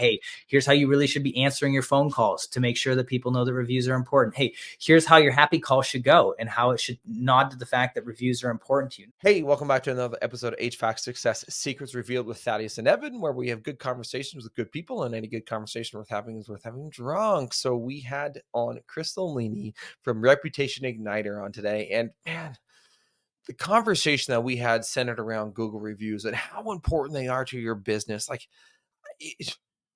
Hey, here's how you really should be answering your phone calls to make sure that people know that reviews are important. Hey, here's how your happy call should go and how it should nod to the fact that reviews are important to you. Hey, welcome back to another episode of HVAC Success Secrets Revealed with Thaddeus and Evan, where we have good conversations with good people, and any good conversation worth having is worth having drunk. So we had on Chris Lollini from Reputation Igniter on today, and man, the conversation that we had centered around Google reviews and how important they are to your business. Like,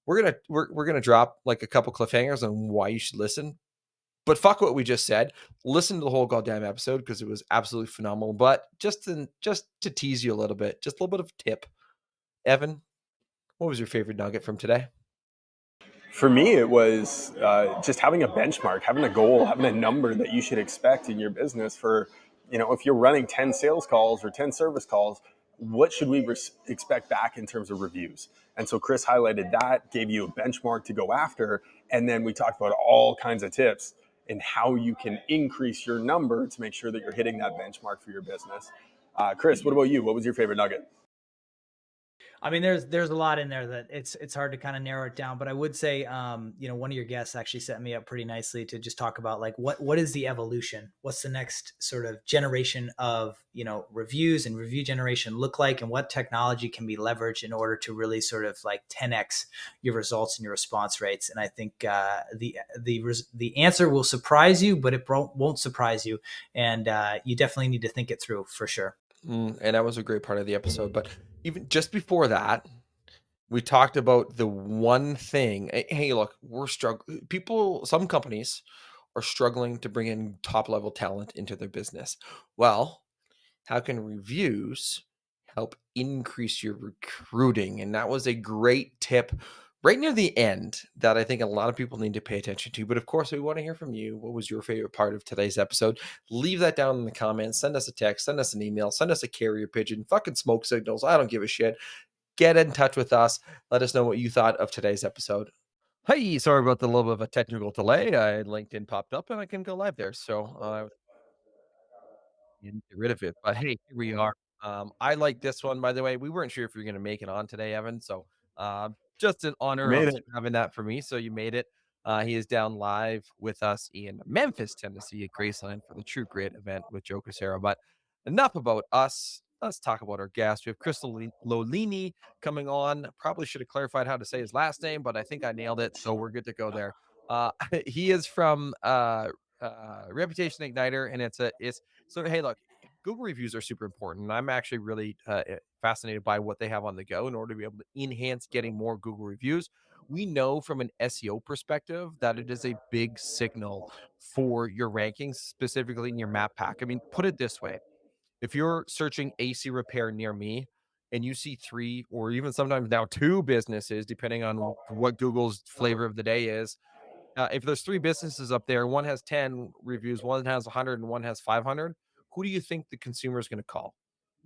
we're gonna drop like a couple cliffhangers on why you should listen. But fuck what we just said. Listen to the whole goddamn episode because it was absolutely phenomenal. But just to tease you a little bit, just a little bit of a tip. Evan, what was your favorite nugget from today? For me, it was just having a benchmark, having a goal, having a number that you should expect in your business for, if you're running 10 sales calls or 10 service calls, what should we expect back in terms of reviews? And so Chris highlighted that, gave you a benchmark to go after. And then we talked about all kinds of tips and how you can increase your number to make sure that you're hitting that benchmark for your business. Chris, what about you? What was your favorite nugget? I mean, there's a lot in there that it's hard to kind of narrow it down, but I would say, one of your guests actually set me up pretty nicely to just talk about like what is the evolution? What's the next sort of generation of reviews and review generation look like, and what technology can be leveraged in order to really sort of like 10x your results and your response rates? And I think the answer will surprise you, but it won't surprise you, and you definitely need to think it through for sure. And that was a great part of the episode. But even just before that, we talked about the one thing. Hey, look, we're struggling. Some companies are struggling to bring in top level talent into their business. Well, how can reviews help increase your recruiting? And that was a great tip right near the end that I think a lot of people need to pay attention to. But of course, we want to hear from you. What was your favorite part of today's episode? Leave that down in the comments. Send us a text, send us an email, send us a carrier pigeon, fucking smoke signals. I don't give a shit. Get in touch with us. Let us know what you thought of today's episode. Hey, sorry about the little bit of a technical delay. LinkedIn popped up and I can go live there. So get rid of it. But hey, here we are. I like this one, by the way. We weren't sure if you were going to make it on today, Evan. So just an honor Made of it. having that for me. So you made it. He is down live with us in Memphis, Tennessee at Graceland for the True Grit event with Joe Casero. But enough about us. Let's talk about our guest. We have Chris Lollini coming on. Probably should have clarified how to say his last name, but I think I nailed it. So we're good to go there. He is from Reputation Igniter, and it's so, hey, look, Google reviews are super important. I'm actually really fascinated by what they have on the go in order to be able to enhance getting more Google reviews. We know from an SEO perspective that it is a big signal for your rankings, specifically in your map pack. I mean, put it this way. If you're searching AC repair near me and you see 3 or even sometimes now 2 businesses, depending on what Google's flavor of the day is, if there's 3 businesses up there, one has 10 reviews, one has 100, and one has 500, who do you think the consumer is going to call?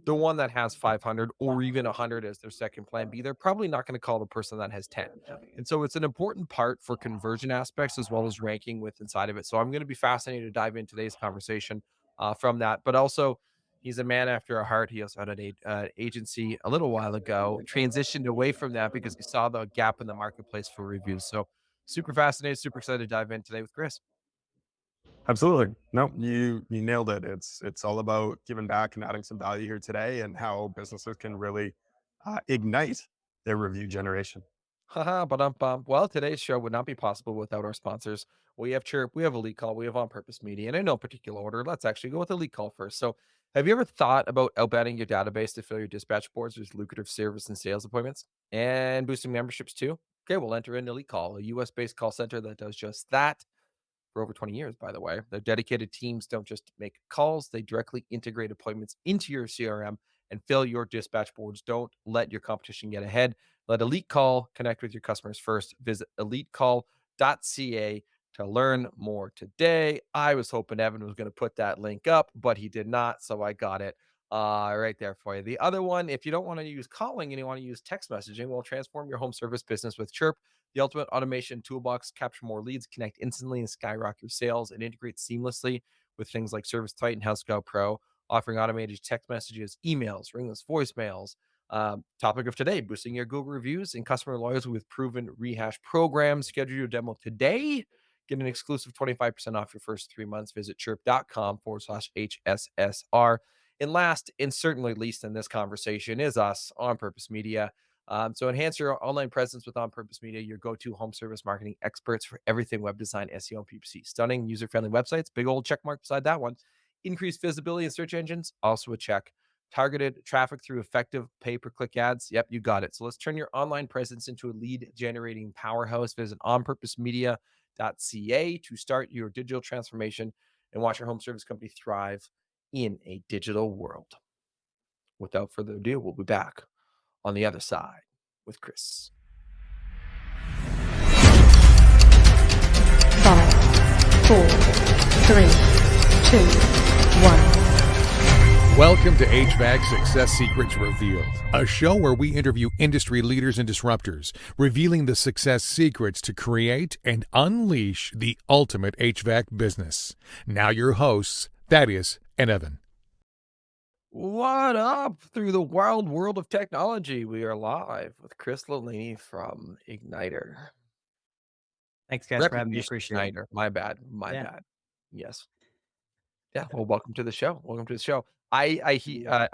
The one that has 500 or even 100 as their second plan B. They're probably not going to call the person that has 10. And so it's an important part for conversion aspects as well as ranking with inside of it. So I'm going to be fascinated to dive into today's conversation from that. But also, he's a man after our heart. He also had an agency a little while ago, transitioned away from that because he saw the gap in the marketplace for reviews. So super fascinated, super excited to dive in today with Chris. Absolutely. No, you nailed it. It's all about giving back and adding some value here today, and how businesses can really ignite their review generation. Haha, ba-dum-bum. Well, today's show would not be possible without our sponsors. We have CHIIRP, we have Elite Call, we have On Purpose Media, and in no particular order, let's actually go with Elite Call first. So, have you ever thought about outbounding your database to fill your dispatch boards with lucrative service and sales appointments and boosting memberships too? Okay, we'll enter in Elite Call, a US based call center that does just that for over 20 years, by the way. Their dedicated teams don't just make calls, they directly integrate appointments into your CRM and fill your dispatch boards. Don't let your competition get ahead. Let Elite Call connect with your customers first. Visit elitecall.ca to learn more today. I was hoping Evan was going to put that link up, but he did not, so I got it right there for you. The other one, if you don't want to use calling and you want to use text messaging, well, transform your home service business with CHIIRP, the ultimate automation toolbox. Capture more leads, connect instantly, and skyrocket your sales. It integrates seamlessly with things like Service Titan, House Scout Pro, offering automated text messages, emails, ringless voicemails, Topic of today: boosting your Google reviews and customer loyalty with proven rehash programs. Schedule your demo today. Get an exclusive 25% off your first 3 months. Visit chirp.com/HSSR. And last and certainly least in this conversation is us, On Purpose Media. So enhance your online presence with On Purpose Media, your go-to home service marketing experts for everything web design, SEO, and PPC. Stunning, user-friendly websites, big old check mark beside that one. Increased visibility in search engines, also a check. Targeted traffic through effective pay-per-click ads. Yep, you got it. So let's turn your online presence into a lead-generating powerhouse. Visit onpurposemedia.ca to start your digital transformation and watch your home service company thrive in a digital world. Without further ado, we'll be back on the other side with Chris. 5, 4, 3, 2, 1. Welcome to HVAC Success Secrets Revealed, a show where we interview industry leaders and disruptors, revealing the success secrets to create and unleash the ultimate HVAC business. Now your hosts, Thaddeus and Evan. What up through the wild world of technology? We are live with Chris Lollini from Igniter. Thanks, guys, for having me. Appreciate it. Igniter. My bad. Yeah. Bad. Yes. Yeah. Well, welcome to the show. Welcome to the show. I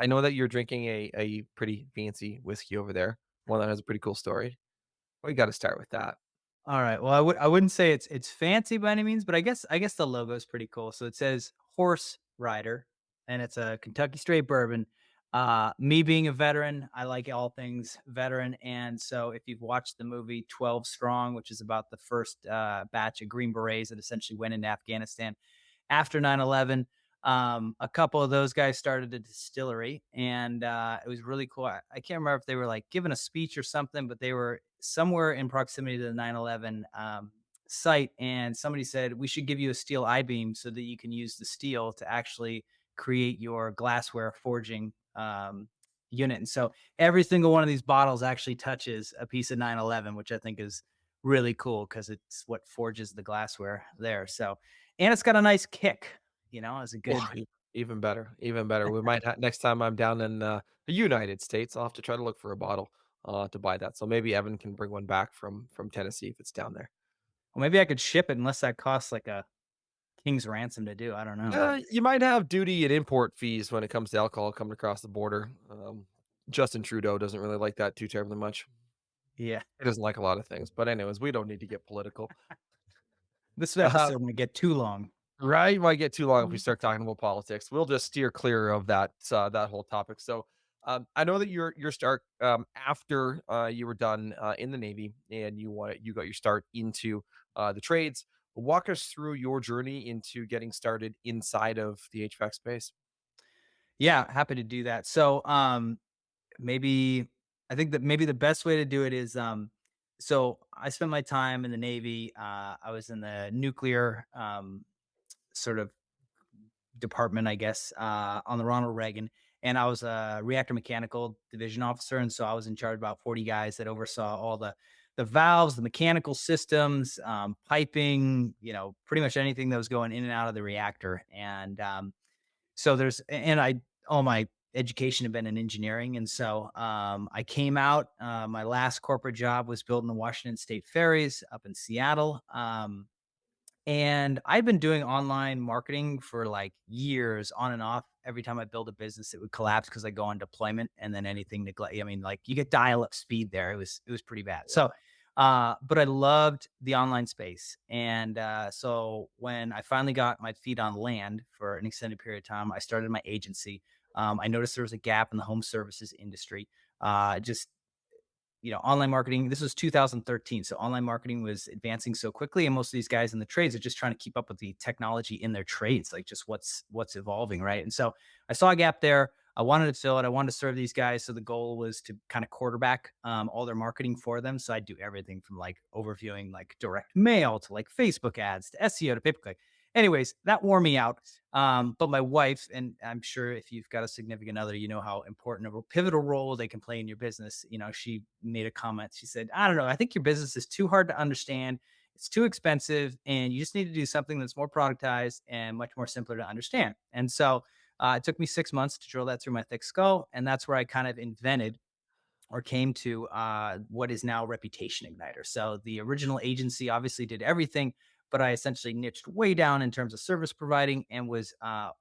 know that you're drinking a pretty fancy whiskey over there. One that has a pretty cool story. We got to start with that. All right. Well, I wouldn't say it's fancy by any means, but I guess the logo is pretty cool. So it says Horse Rider, and it's a Kentucky straight bourbon. Me being a veteran, I like all things veteran, and so if you've watched the movie 12 Strong, which is about the first batch of Green Berets that essentially went into Afghanistan after 9/11. A couple of those guys started a distillery, and it was really cool. I can't remember if they were like giving a speech or something, but they were somewhere in proximity to the 9/11 site, and somebody said, we should give you a steel I-beam so that you can use the steel to actually create your glassware forging unit. And so every single one of these bottles actually touches a piece of 9/11, which I think is really cool because it's what forges the glassware there. So, and it's got a nice kick, as a good. Oh, even better. Even better. We might next time I'm down in the United States, I'll have to try to look for a bottle to buy that. So maybe Evan can bring one back from Tennessee if it's down there. Well, maybe I could ship it unless that costs like a king's ransom to do. I don't know. You might have duty and import fees when it comes to alcohol coming across the border. Justin Trudeau doesn't really like that too terribly much. Yeah. He doesn't like a lot of things. But anyways, we don't need to get political. This episode might get too long. Right, might get too long if we start talking about politics. We'll just steer clear of that whole topic. So, I know that your start after you were done in the Navy and you got your start into the trades. Walk us through your journey into getting started inside of the HVAC space. Yeah, happy to do that. So, maybe I think that maybe the best way to do it is, so I spent my time in the Navy. I was in the nuclear sort of department, I guess, on the Ronald Reagan. And I was a reactor mechanical division officer. And so I was in charge of about 40 guys that oversaw all the valves, the mechanical systems, piping, pretty much anything that was going in and out of the reactor. And so all my education had been in engineering. And so I came out, my last corporate job was building the Washington State ferries up in Seattle. And I've been doing online marketing for like years on and off. Every time I build a business, it would collapse because I go on deployment and then anything neglect. I mean, like you get dial up speed there. It was pretty bad. So, but I loved the online space. And so when I finally got my feet on land for an extended period of time, I started my agency. I noticed there was a gap in the home services industry. Just online marketing, this was 2013. So online marketing was advancing so quickly. And most of these guys in the trades are just trying to keep up with the technology in their trades, like just what's evolving. Right. And so I saw a gap there. I wanted to fill it. I wanted to serve these guys. So the goal was to kind of quarterback all their marketing for them. So I do everything from like overviewing like direct mail to like Facebook ads to SEO to pay-per-click. Anyways, that wore me out. But my wife, and I'm sure if you've got a significant other, you know how important of a pivotal role they can play in your business. She made a comment. She said, I don't know, I think your business is too hard to understand. It's too expensive, and you just need to do something that's more productized and much more simpler to understand. And so it took me 6 months to drill that through my thick skull. And that's where I kind of invented or came to what is now Reputation Igniter. So the original agency obviously did everything, but I essentially niched way down in terms of service providing and was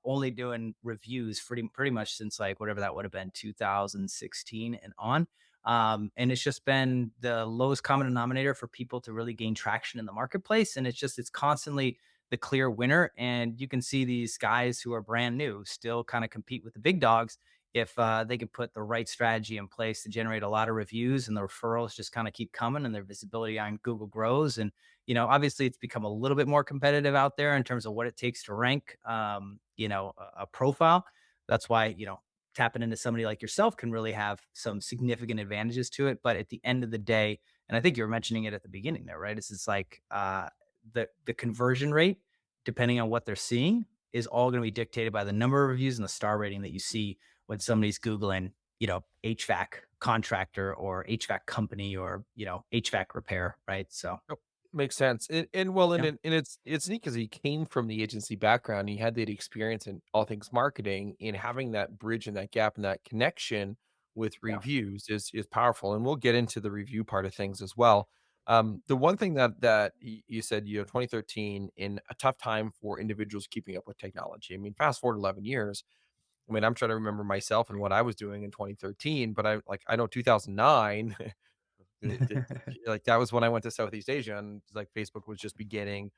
only doing reviews pretty much since like whatever that would have been 2016 and on. And it's just been the lowest common denominator for people to really gain traction in the marketplace. And it's constantly the clear winner. And you can see these guys who are brand new still kind of compete with the big dogs if they can put the right strategy in place to generate a lot of reviews, and the referrals just kind of keep coming and their visibility on Google grows. And, obviously it's become a little bit more competitive out there in terms of what it takes to rank, a profile. That's why, tapping into somebody like yourself can really have some significant advantages to it. But at the end of the day, and I think you were mentioning it at the beginning there, right? It's like the conversion rate, depending on what they're seeing, is all going to be dictated by the number of reviews and the star rating that you see when somebody's Googling, HVAC contractor or HVAC company or, HVAC repair. Right. So, Yep, makes sense. And yeah. it's neat because he came from the agency background. He had that experience in all things marketing, and having that bridge and that gap and that connection with Yeah. reviews is powerful. And we'll get into the review part of things as well. The one thing that you said, 2013, in a tough time for individuals keeping up with technology. I mean, fast forward 11 years. I mean, I'm trying to remember myself and what I was doing in 2013, but I know 2009. Like that was when I went to Southeast Asia, and like Facebook was just beginning.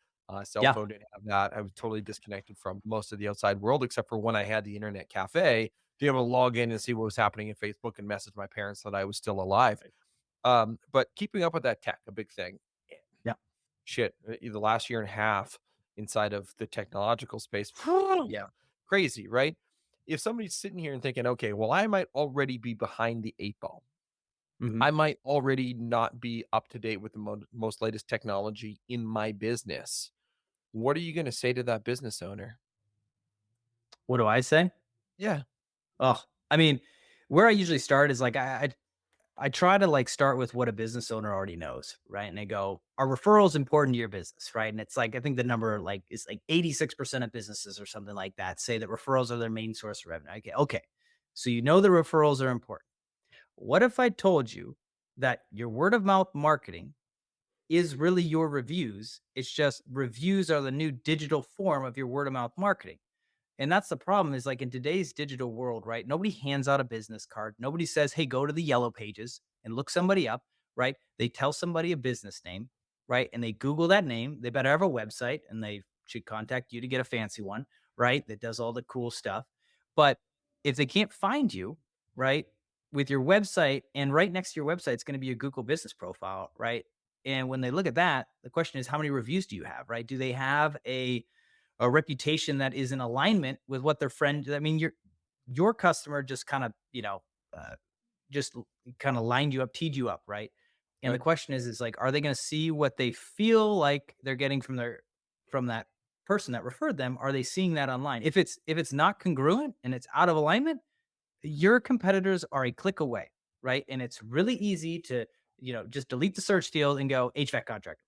Cell Yeah. phone didn't have that. I was totally disconnected from most of the outside world, except for when I had the internet cafe to be able to log in and see what was happening in Facebook and message my parents that I was still alive. But keeping up with that tech, a big thing. Yeah. Shit, the last year and a half inside of the technological space, Yeah. crazy, right? If somebody's sitting here and thinking, okay, well, I might already be behind the 8 ball. Mhm. I might already not be up to date with the most latest technology in my business. What are you going to say to that business owner? What do I say? Yeah. Oh, I mean, where I usually start is like I try to like start with what a business owner already knows, right? And they go, "Are referrals important to your business?" Right? And it's like I think the number like is like 86% of businesses or something like that say that referrals are their main source of revenue. Okay. So you know the referrals are important. What if I told you that your word of mouth marketing is really your reviews? It's just reviews are the new digital form of your word of mouth marketing. And that's the problem is like in today's digital world, right? Nobody hands out a business card. Nobody says, "Hey, go to the yellow pages and look somebody up," right? They tell somebody a business name, right? And they Google that name. They better have a website and they should contact you to get a fancy one, right? That does all the cool stuff. But if they can't find you, right, with your website and right next to your website, it's going to be a Google business profile, right? And when they look at that, the question is, how many reviews do you have, right? Do they have a reputation that is in alignment with what their friend, I mean, your customer just kind of, uh, just kind of lined you up, teed you up, right? And the Right. question is like, are they going to see what they feel like they're getting from that person that referred them? Are they seeing that online? If it's not congruent and it's out of alignment, your competitors are a click away, right? And it's really easy to, just delete the search field and go HVAC contractor,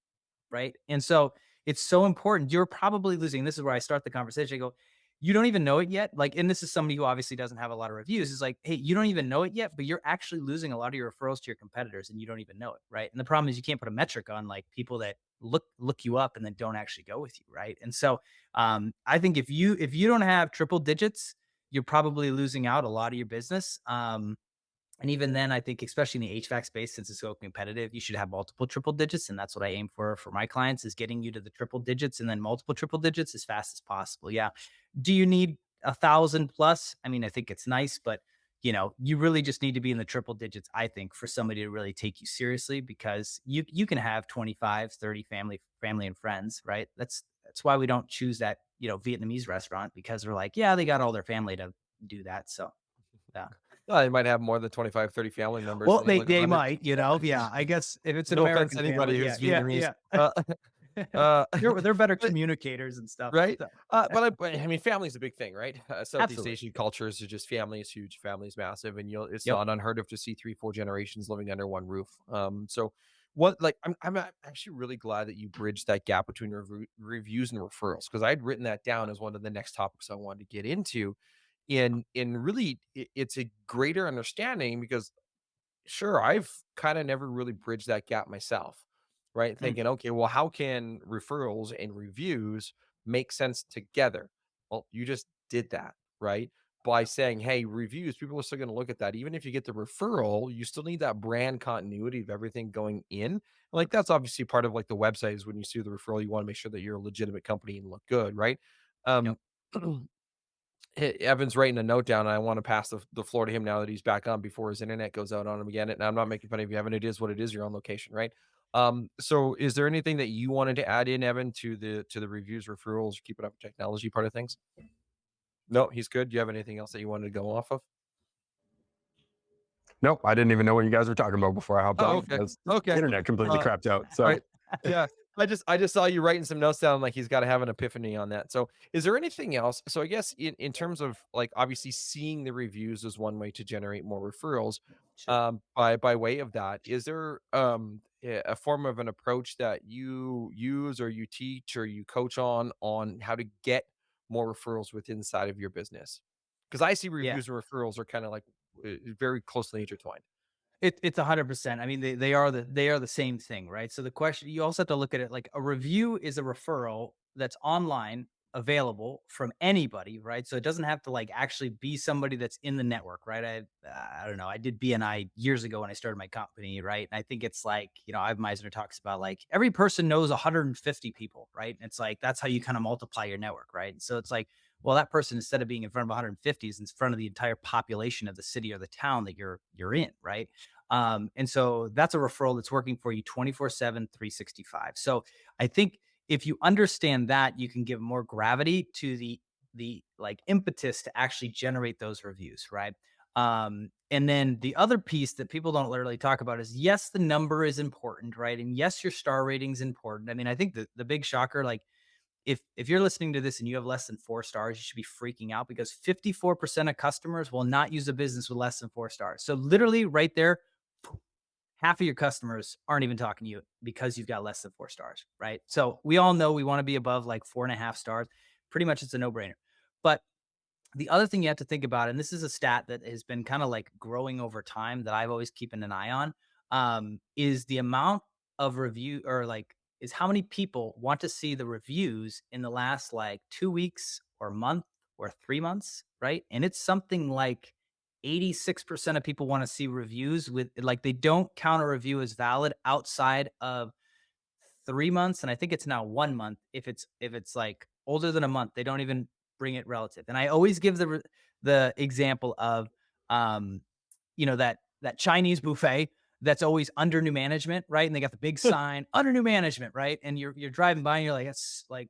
right? And so it's so important. You're probably losing. This is where I start the conversation. I go, you don't even know it yet. Like, and this is somebody who obviously doesn't have a lot of reviews. It's like, hey, you don't even know it yet, but you're actually losing a lot of your referrals to your competitors and you don't even know it, right? And the problem is you can't put a metric on like people that look you up and then don't actually go with you, right? And so I think if you don't have triple digits, you're probably losing out a lot of your business. And even then, I think, especially in the HVAC space, since it's so competitive, you should have multiple triple digits. And that's what I aim for my clients is getting you to the triple digits and then multiple triple digits as fast as possible. Yeah. Do you need 1,000 plus? I mean, I think it's nice, but you really just need to be in the triple digits, I think, for somebody to really take you seriously, because you can have 25, 30 family and friends, right? That's why we don't choose that, Vietnamese restaurant, because we're like, yeah, they got all their family to do that. So yeah. They might have more than 25, 30 family members, Well, and they they look they 100. might, yeah. I guess if it's an No offense to American anybody family, yeah, who's yeah, Vietnamese. yeah. Uh, They're better but communicators and stuff. right? So, But I mean, family's a big thing, right? Southeast absolutely. Asian cultures are just family is huge, family's massive, and it's Yep. not unheard of to see 3, 4 generations living under one roof. So what, like, I'm actually really glad that you bridged that gap between reviews and referrals, because I'd written that down as one of the next topics I wanted to get into. In really, it's a greater understanding because sure, I've kind of never really bridged that gap myself, right? Mm, Thinking, okay, well, how can referrals and reviews make sense together? Well, you just did that, right? By saying, hey, reviews, people are still going to look at that. Even if you get the referral, you still need that brand continuity of everything going in. Like that's obviously part of like the website is when you see the referral, you want to make sure that you're a legitimate company and look good, right? yep. Um, Evan's writing a note down, and I want to pass the floor to him now that he's back on before his internet goes out on him again. And I'm not making fun of you, Evan. It is what it is. You're on location, right? So is there anything that you wanted to add in, Evan, to the reviews, referrals, keep it up technology part of things? No, he's good. Do you have anything else that you wanted to go off of? Nope, I didn't even know what you guys were talking about before I hopped Oh, on okay. because Okay. internet completely crapped out. So Right. Yeah. I just saw you writing some notes down like he's got to have an epiphany on that. So is there anything else? So I guess in terms of like obviously seeing the reviews is one way to generate more referrals. Sure. By way of that, is there a form of an approach that you use or you teach or you coach on how to get more referrals within inside of your business? Because I see Yeah. reviews and referrals are kind of like very closely intertwined. It's 100%. I mean, they are the same thing, right? So the question you also have to look at it like a review is a referral that's online available from anybody, right? So it doesn't have to like actually be somebody that's in the network, right? I don't know. I did BNI years ago when I started my company, right? And I think it's like, Ivan Meisner talks about like every person knows 150 people, right? And it's like that's how you kind of multiply your network, right? So it's like, well, that person instead of being in front of 150 is in front of the entire population of the city or the town that you're in, right? And so that's a referral that's working for you 24/7, 365. So I think if you understand that, you can give more gravity to the like impetus to actually generate those reviews, right? And then the other piece that people don't literally talk about is yes, the number is important, right? And yes, your star rating is important. I mean, I think the big shocker, like if you're listening to this and you have less than 4 stars, you should be freaking out because 54% of customers will not use a business with less than 4 stars. So literally right there, half of your customers aren't even talking to you because you've got less than 4 stars, right? So we all know we want to be above like 4.5 stars. Pretty much it's a no-brainer. But the other thing you have to think about, and this is a stat that has been kind of like growing over time that I've always keeping an eye on, is the amount of review or like is how many people want to see the reviews in the last like 2 weeks or month or 3 months, right? And it's something like 86% of people want to see reviews with like they don't count a review as valid outside of 3 months, and I think it's now 1 month. If it's like older than a month, they don't even bring it relative. And I always give the example of that Chinese buffet that's always under new management, right? And they got the big sign under new management, right? And you're driving by and you're like, that's like,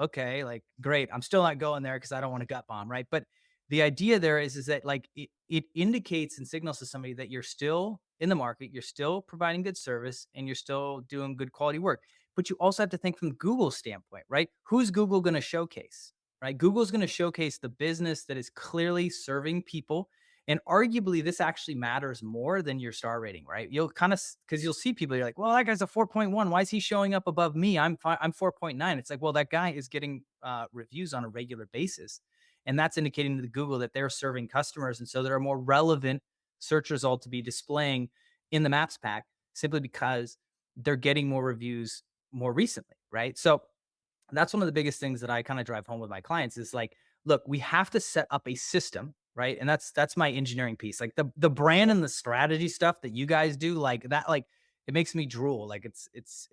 okay, like great. I'm still not going there because I don't want to gut bomb, right? But the idea there is that like it indicates and signals to somebody that you're still in the market, you're still providing good service, and you're still doing good quality work. But you also have to think from Google's standpoint, right? Who's Google going to showcase? Right? Google's going to showcase the business that is clearly serving people. And arguably, this actually matters more than your star rating, right? You'll kind of because you'll see people, you're like, well, that guy's a 4.1. Why is he showing up above me? I'm 4.9. It's like, well, that guy is getting reviews on a regular basis. And that's indicating to Google that they're serving customers. And so there are more relevant search result to be displaying in the maps pack simply because they're getting more reviews more recently, right? So that's one of the biggest things that I kind of drive home with my clients is like, look, we have to set up a system, right? And that's my engineering piece. Like the brand and the strategy stuff that you guys do, like that, like it makes me drool. Like it's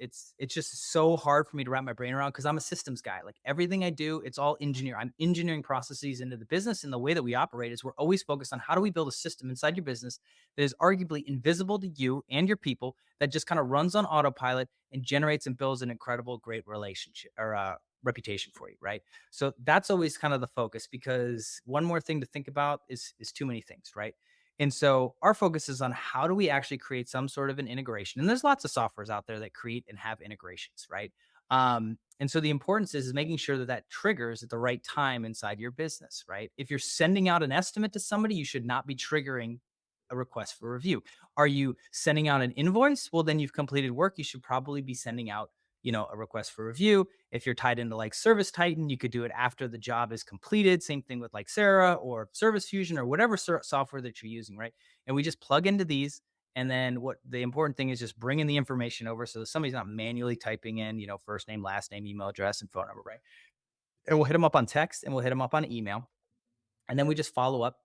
just so hard for me to wrap my brain around because I'm a systems guy. Like everything I do, it's all engineer. I'm engineering processes into the business, and the way that we operate is we're always focused on how do we build a system inside your business that is arguably invisible to you and your people that just kind of runs on autopilot and generates and builds an incredible, great relationship or reputation for you, right? So that's always kind of the focus because one more thing to think about is too many things, right? And so our focus is on how do we actually create some sort of an integration. And there's lots of softwares out there that create and have integrations, right? And so the importance is making sure that that triggers at the right time inside your business, right? If you're sending out an estimate to somebody, you should not be triggering a request for review. Are you sending out an invoice? Well, then you've completed work. You should probably be sending out, a request for review. If you're tied into like Service Titan, you could do it after the job is completed. Same thing with like Sarah or Service Fusion or whatever software that you're using, right? And we just plug into these And then what the important thing is just bringing the information over so that somebody's not manually typing in, first name, last name, email address, and phone number, right? And we'll hit them up on text and we'll hit them up on email. And then we just follow up,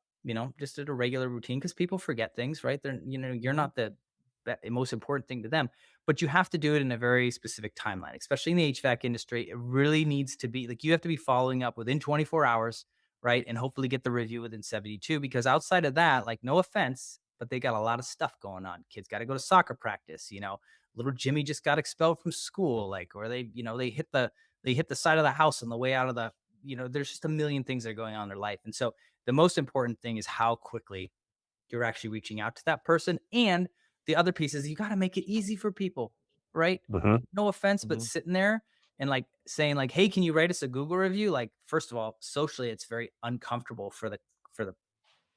just at a regular routine because people forget things, right? They're, you're not the most important thing to them, but you have to do it in a very specific timeline, especially in the HVAC industry. It really needs to be like you have to be following up within 24 hours, right? And hopefully get the review within 72, because outside of that, like, no offense, but they got a lot of stuff going on. Kids got to go to soccer practice, little Jimmy just got expelled from school, like, or they hit the side of the house on the way out of the, there's just a million things that are going on in their life. And so the most important thing is how quickly you're actually reaching out to that person. And the other piece is you got to make it easy for people, right? No offense, but sitting there and like saying like, hey, can you write us a Google review? Like, first of all, socially, it's very uncomfortable for the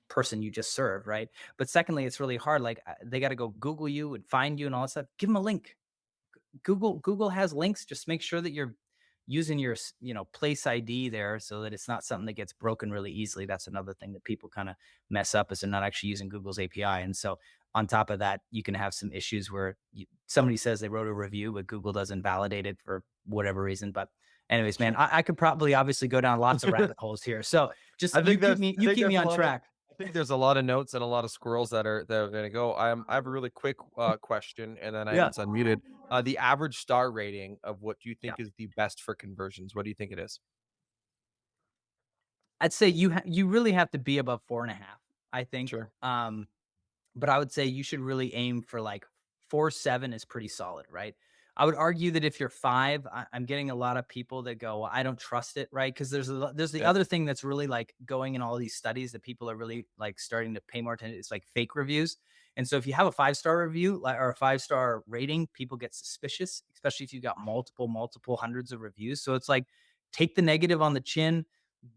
person you just served, right? But secondly, it's really hard. Like, they got to go Google you and find you and all that stuff. Give them a link. Google has links. Just make sure that you're using your, place ID there so that it's not something that gets broken really easily. That's another thing that people kind of mess up, is they're not actually using Google's API. And so on top of that, you can have some issues where somebody says they wrote a review, but Google doesn't validate it for whatever reason. But anyways, man, I could probably obviously go down lots of rabbit holes here. So just I think you keep me on track. I think there's a lot of notes and a lot of squirrels that are going to go. I have a really quick question, and then it's unmuted. The average star rating of what do you think is the best for conversions? What do you think it is? I'd say you really have to be above 4.5, I think. Sure. But I would say you should really aim for like 4.7 is pretty solid, right? I would argue that if you're 5, I'm getting a lot of people that go, well, I don't trust it, right? Because there's the other thing that's really like going in all these studies that people are really like starting to pay more attention. It's like fake reviews. And so if you have a 5-star review or a 5-star rating, people get suspicious, especially if you've got multiple hundreds of reviews. So it's like, take the negative on the chin,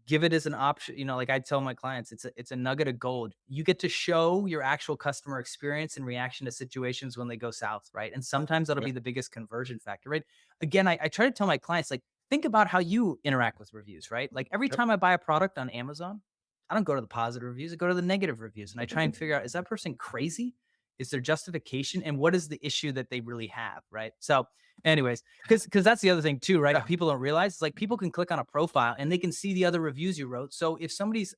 give it as an option. Like I tell my clients, it's a nugget of gold. You get to show your actual customer experience and reaction to situations when they go south, right? And sometimes that'll be the biggest conversion factor, right? Again, I try to tell my clients, like, think about how you interact with reviews, right? Like every time I buy a product on Amazon, I don't go to the positive reviews, I go to the negative reviews, and I try and figure out, is that person crazy? Is there justification? And what is the issue that they really have, right? So anyways, because that's the other thing too, right? That people don't realize, it's like people can click on a profile and they can see the other reviews you wrote. So if somebody's,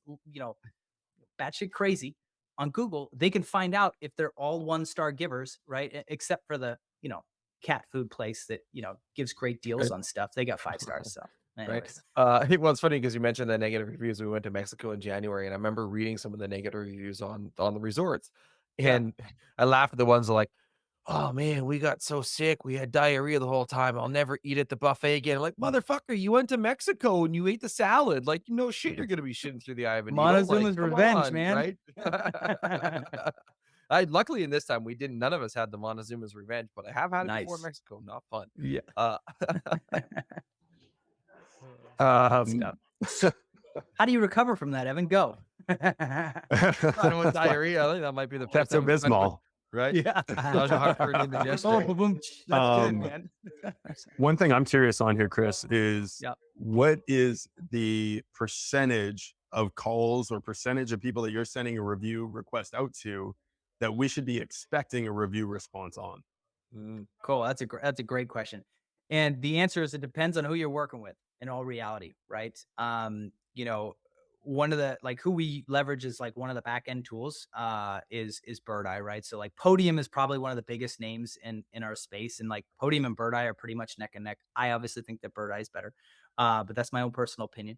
batshit crazy on Google, they can find out if they're all 1-star givers, right? Except for the, cat food place that, gives great deals on stuff. They got 5 stars. So anyways. Right. I think it's funny because you mentioned the negative reviews. We went to Mexico in January, and I remember reading some of the negative reviews on the resorts. And I laugh at the ones that are like, oh man, we got so sick. We had diarrhea the whole time. I'll never eat at the buffet again. I'm like, motherfucker, you went to Mexico and you ate the salad. Like, shit, you're going to be shitting through the eye of a needle. Montezuma's Like, revenge, man. Right? Luckily in this time we didn't. None of us had the Montezuma's revenge, but I have had it before in Mexico. Not fun. Yeah. How do you recover from that, Evan? Go. I don't want diarrhea. I think that might be the Pepto Bismol. Right? Yeah. One thing I'm curious on here, Chris, is what is the percentage of calls or percentage of people that you're sending a review request out to that we should be expecting a review response on? Cool. That's a great question. And the answer is it depends on who you're working with in all reality, right? One of the, like, who we leverage is like one of the back end tools is Bird Eye, right? So like Podium is probably one of the biggest names in our space, and like Podium and Bird Eye are pretty much neck and neck. I obviously think that Bird Eye is better, but that's my own personal opinion.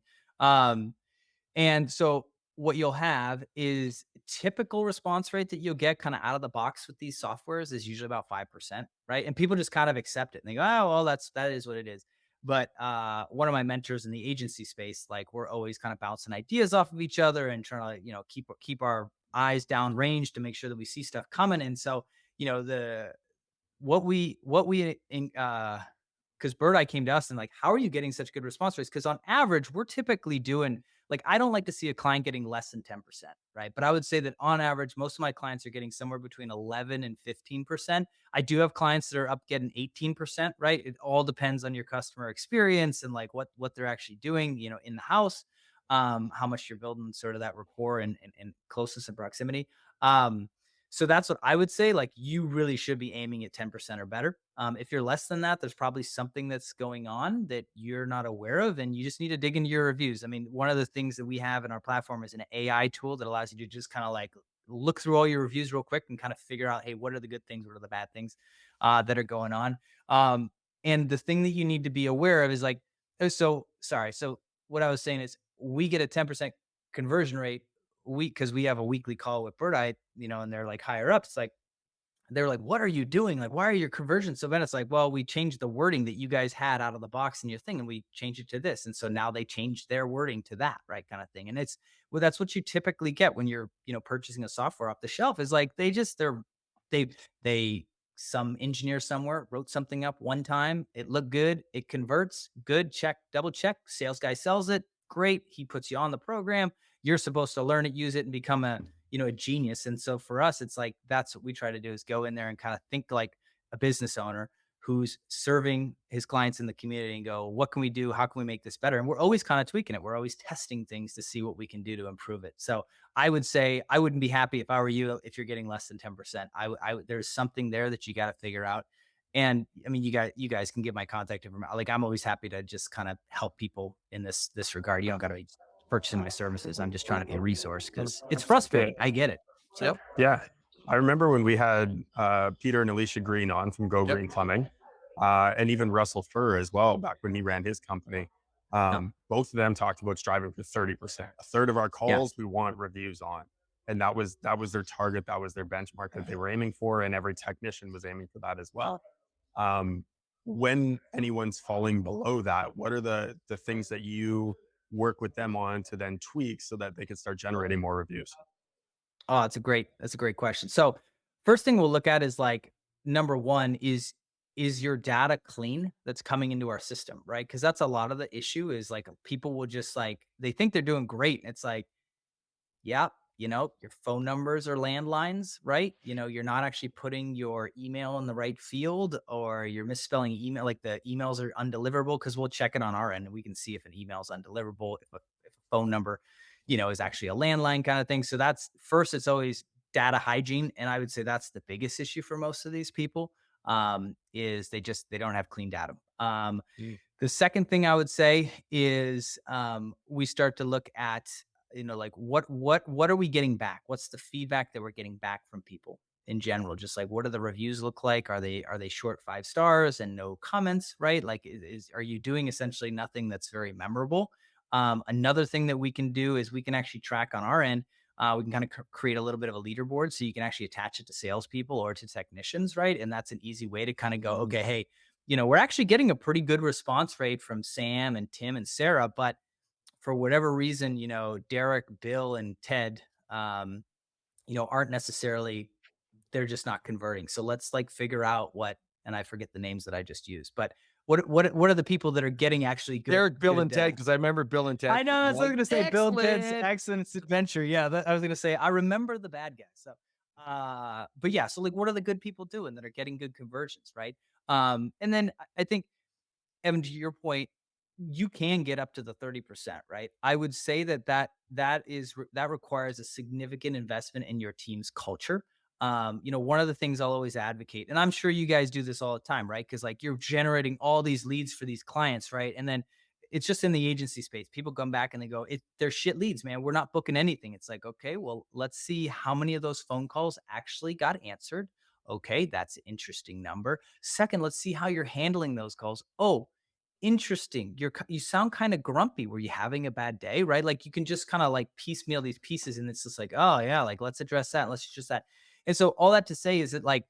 And so what you'll have is typical response rate that you'll get kind of out of the box with these softwares is usually about 5%, right? And people just kind of accept it and they go, oh, well, that is what it is. But one of my mentors in the agency space, like, we're always kind of bouncing ideas off of each other and trying to, keep our eyes down range to make sure that we see stuff coming. And so, because Bird Eye came to us and like, how are you getting such good response rates? Because on average, we're typically doing, like, I don't like to see a client getting less than 10%, right? But I would say that on average, most of my clients are getting somewhere between 11 and 15%. I do have clients that are up getting 18%, right? It all depends on your customer experience and like what they're actually doing, in the house, how much you're building sort of that rapport and closeness and proximity. So that's what I would say. Like, you really should be aiming at 10% or better. If you're less than that, there's probably something that's going on that you're not aware of, and you just need to dig into your reviews. I mean, one of the things that we have in our platform is an AI tool that allows you to just kind of like look through all your reviews real quick and kind of figure out, hey, what are the good things? What are the bad things that are going on? And the thing that you need to be aware of is like, so sorry. So what I was saying is we get a 10% conversion rate because we have a weekly call with Bird Eye, and they're like higher ups. Like, they're like, what are you doing? Like, why are your conversions so bad? It's like, well, we changed the wording that you guys had out of the box in your thing, and we changed it to this. And so now they changed their wording to that, right? Kind of thing. And that's what you typically get when you're, purchasing a software off the shelf, is like, they some engineer somewhere wrote something up one time. It looked good. It converts good. Check, double check. Sales guy sells it. Great. He puts you on the program. You're supposed to learn it, use it, and become a genius. And so for us, it's like, that's what we try to do, is go in there and kind of think like a business owner who's serving his clients in the community and go, what can we do? How can we make this better? And we're always kind of tweaking it. We're always testing things to see what we can do to improve it. So I would say I wouldn't be happy if I were you, if you're getting less than 10%. There's something there that you got to figure out. And I mean, you guys can get my contact information. Like, I'm always happy to just kind of help people in this regard. You don't got to be purchasing my services. I'm just trying to be a resource because it's frustrating. I get it. So Yeah. I remember when we had Peter and Alicia Green on from Go Green Plumbing, and even Russell Furr as well, back when he ran his company. Both of them talked about striving for 30%. A third of our calls we want reviews on. And that was their target. That was their benchmark that they were aiming for. And every technician was aiming for that as well. When anyone's falling below that, what are the things that you work with them on to then tweak so that they can start generating more reviews? Oh, that's a great question. So first thing we'll look at is like, number one is your data clean that's coming into our system, right? Because that's a lot of the issue, is like, people will just like, they think they're doing great. And it's like, yeah, your phone numbers are landlines, right? You're not actually putting your email in the right field, or you're misspelling email. Like, the emails are undeliverable, because we'll check it on our end and we can see if an email is undeliverable, if a phone number, is actually a landline kind of thing. So that's first, it's always data hygiene. And I would say that's the biggest issue for most of these people, is they don't have clean data. The second thing I would say is, we start to look at, like, what are we getting back? What's the feedback that we're getting back from people in general? Just like, what do the reviews look like? Are they short 5 stars and no comments, right? Like, are you doing essentially nothing that's very memorable? Another thing that we can do is we can actually track on our end. We can kind of create a little bit of a leaderboard, so you can actually attach it to salespeople or to technicians, right? And that's an easy way to kind of go, okay, hey, we're actually getting a pretty good response rate from Sam and Tim and Sarah, but for whatever reason, Derek, Bill, and Ted, aren't necessarily, they're just not converting. So let's like figure out and I forget the names that I just used, but what are the people that are getting actually good? Derek, Bill, and Ted, because I remember Bill and Ted. I know, I was going to say Bill and Ted's Excellent Adventure. Yeah, I was going to say, I remember the bad guys. So, but yeah, so like, what are the good people doing that are getting good conversions, right? And then I think, Evan, to your point, you can get up to the 30%, right? I would say that requires a significant investment in your team's culture. One of the things I'll always advocate, and I'm sure you guys do this all the time, right? Because like, you're generating all these leads for these clients, right? And then it's just in the agency space. People come back and they go, they're shit leads, man. We're not booking anything. It's like, okay, well, let's see how many of those phone calls actually got answered. Okay, that's an interesting number. Second, let's see how you're handling those calls. Oh, interesting. You sound kind of grumpy. Were you having a bad day? Right? Like, you can just kind of like piecemeal these pieces, and it's just like, oh yeah, like, let's address that. Let's address that. And so all that to say is that, like,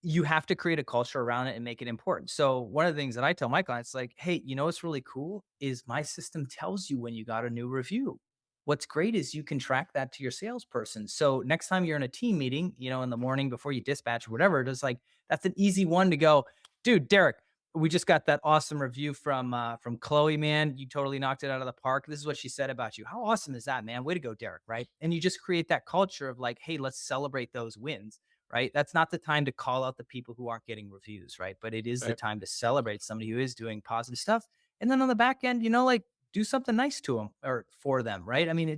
you have to create a culture around it and make it important. So one of the things that I tell my clients, like, hey, what's really cool is my system tells you when you got a new review. What's great is you can track that to your salesperson. So next time you're in a team meeting, in the morning before you dispatch or whatever, it's like, that's an easy one to go, dude, Derek, we just got that awesome review from Chloe, man. You totally knocked it out of the park. This is what she said about you. How awesome is that, man? Way to go, Derek, right? And you just create that culture of like, hey, let's celebrate those wins, right? That's not the time to call out the people who aren't getting reviews, right? But it is the time to celebrate somebody who is doing positive stuff. And then on the back end, like, do something nice to them or for them, right? I mean,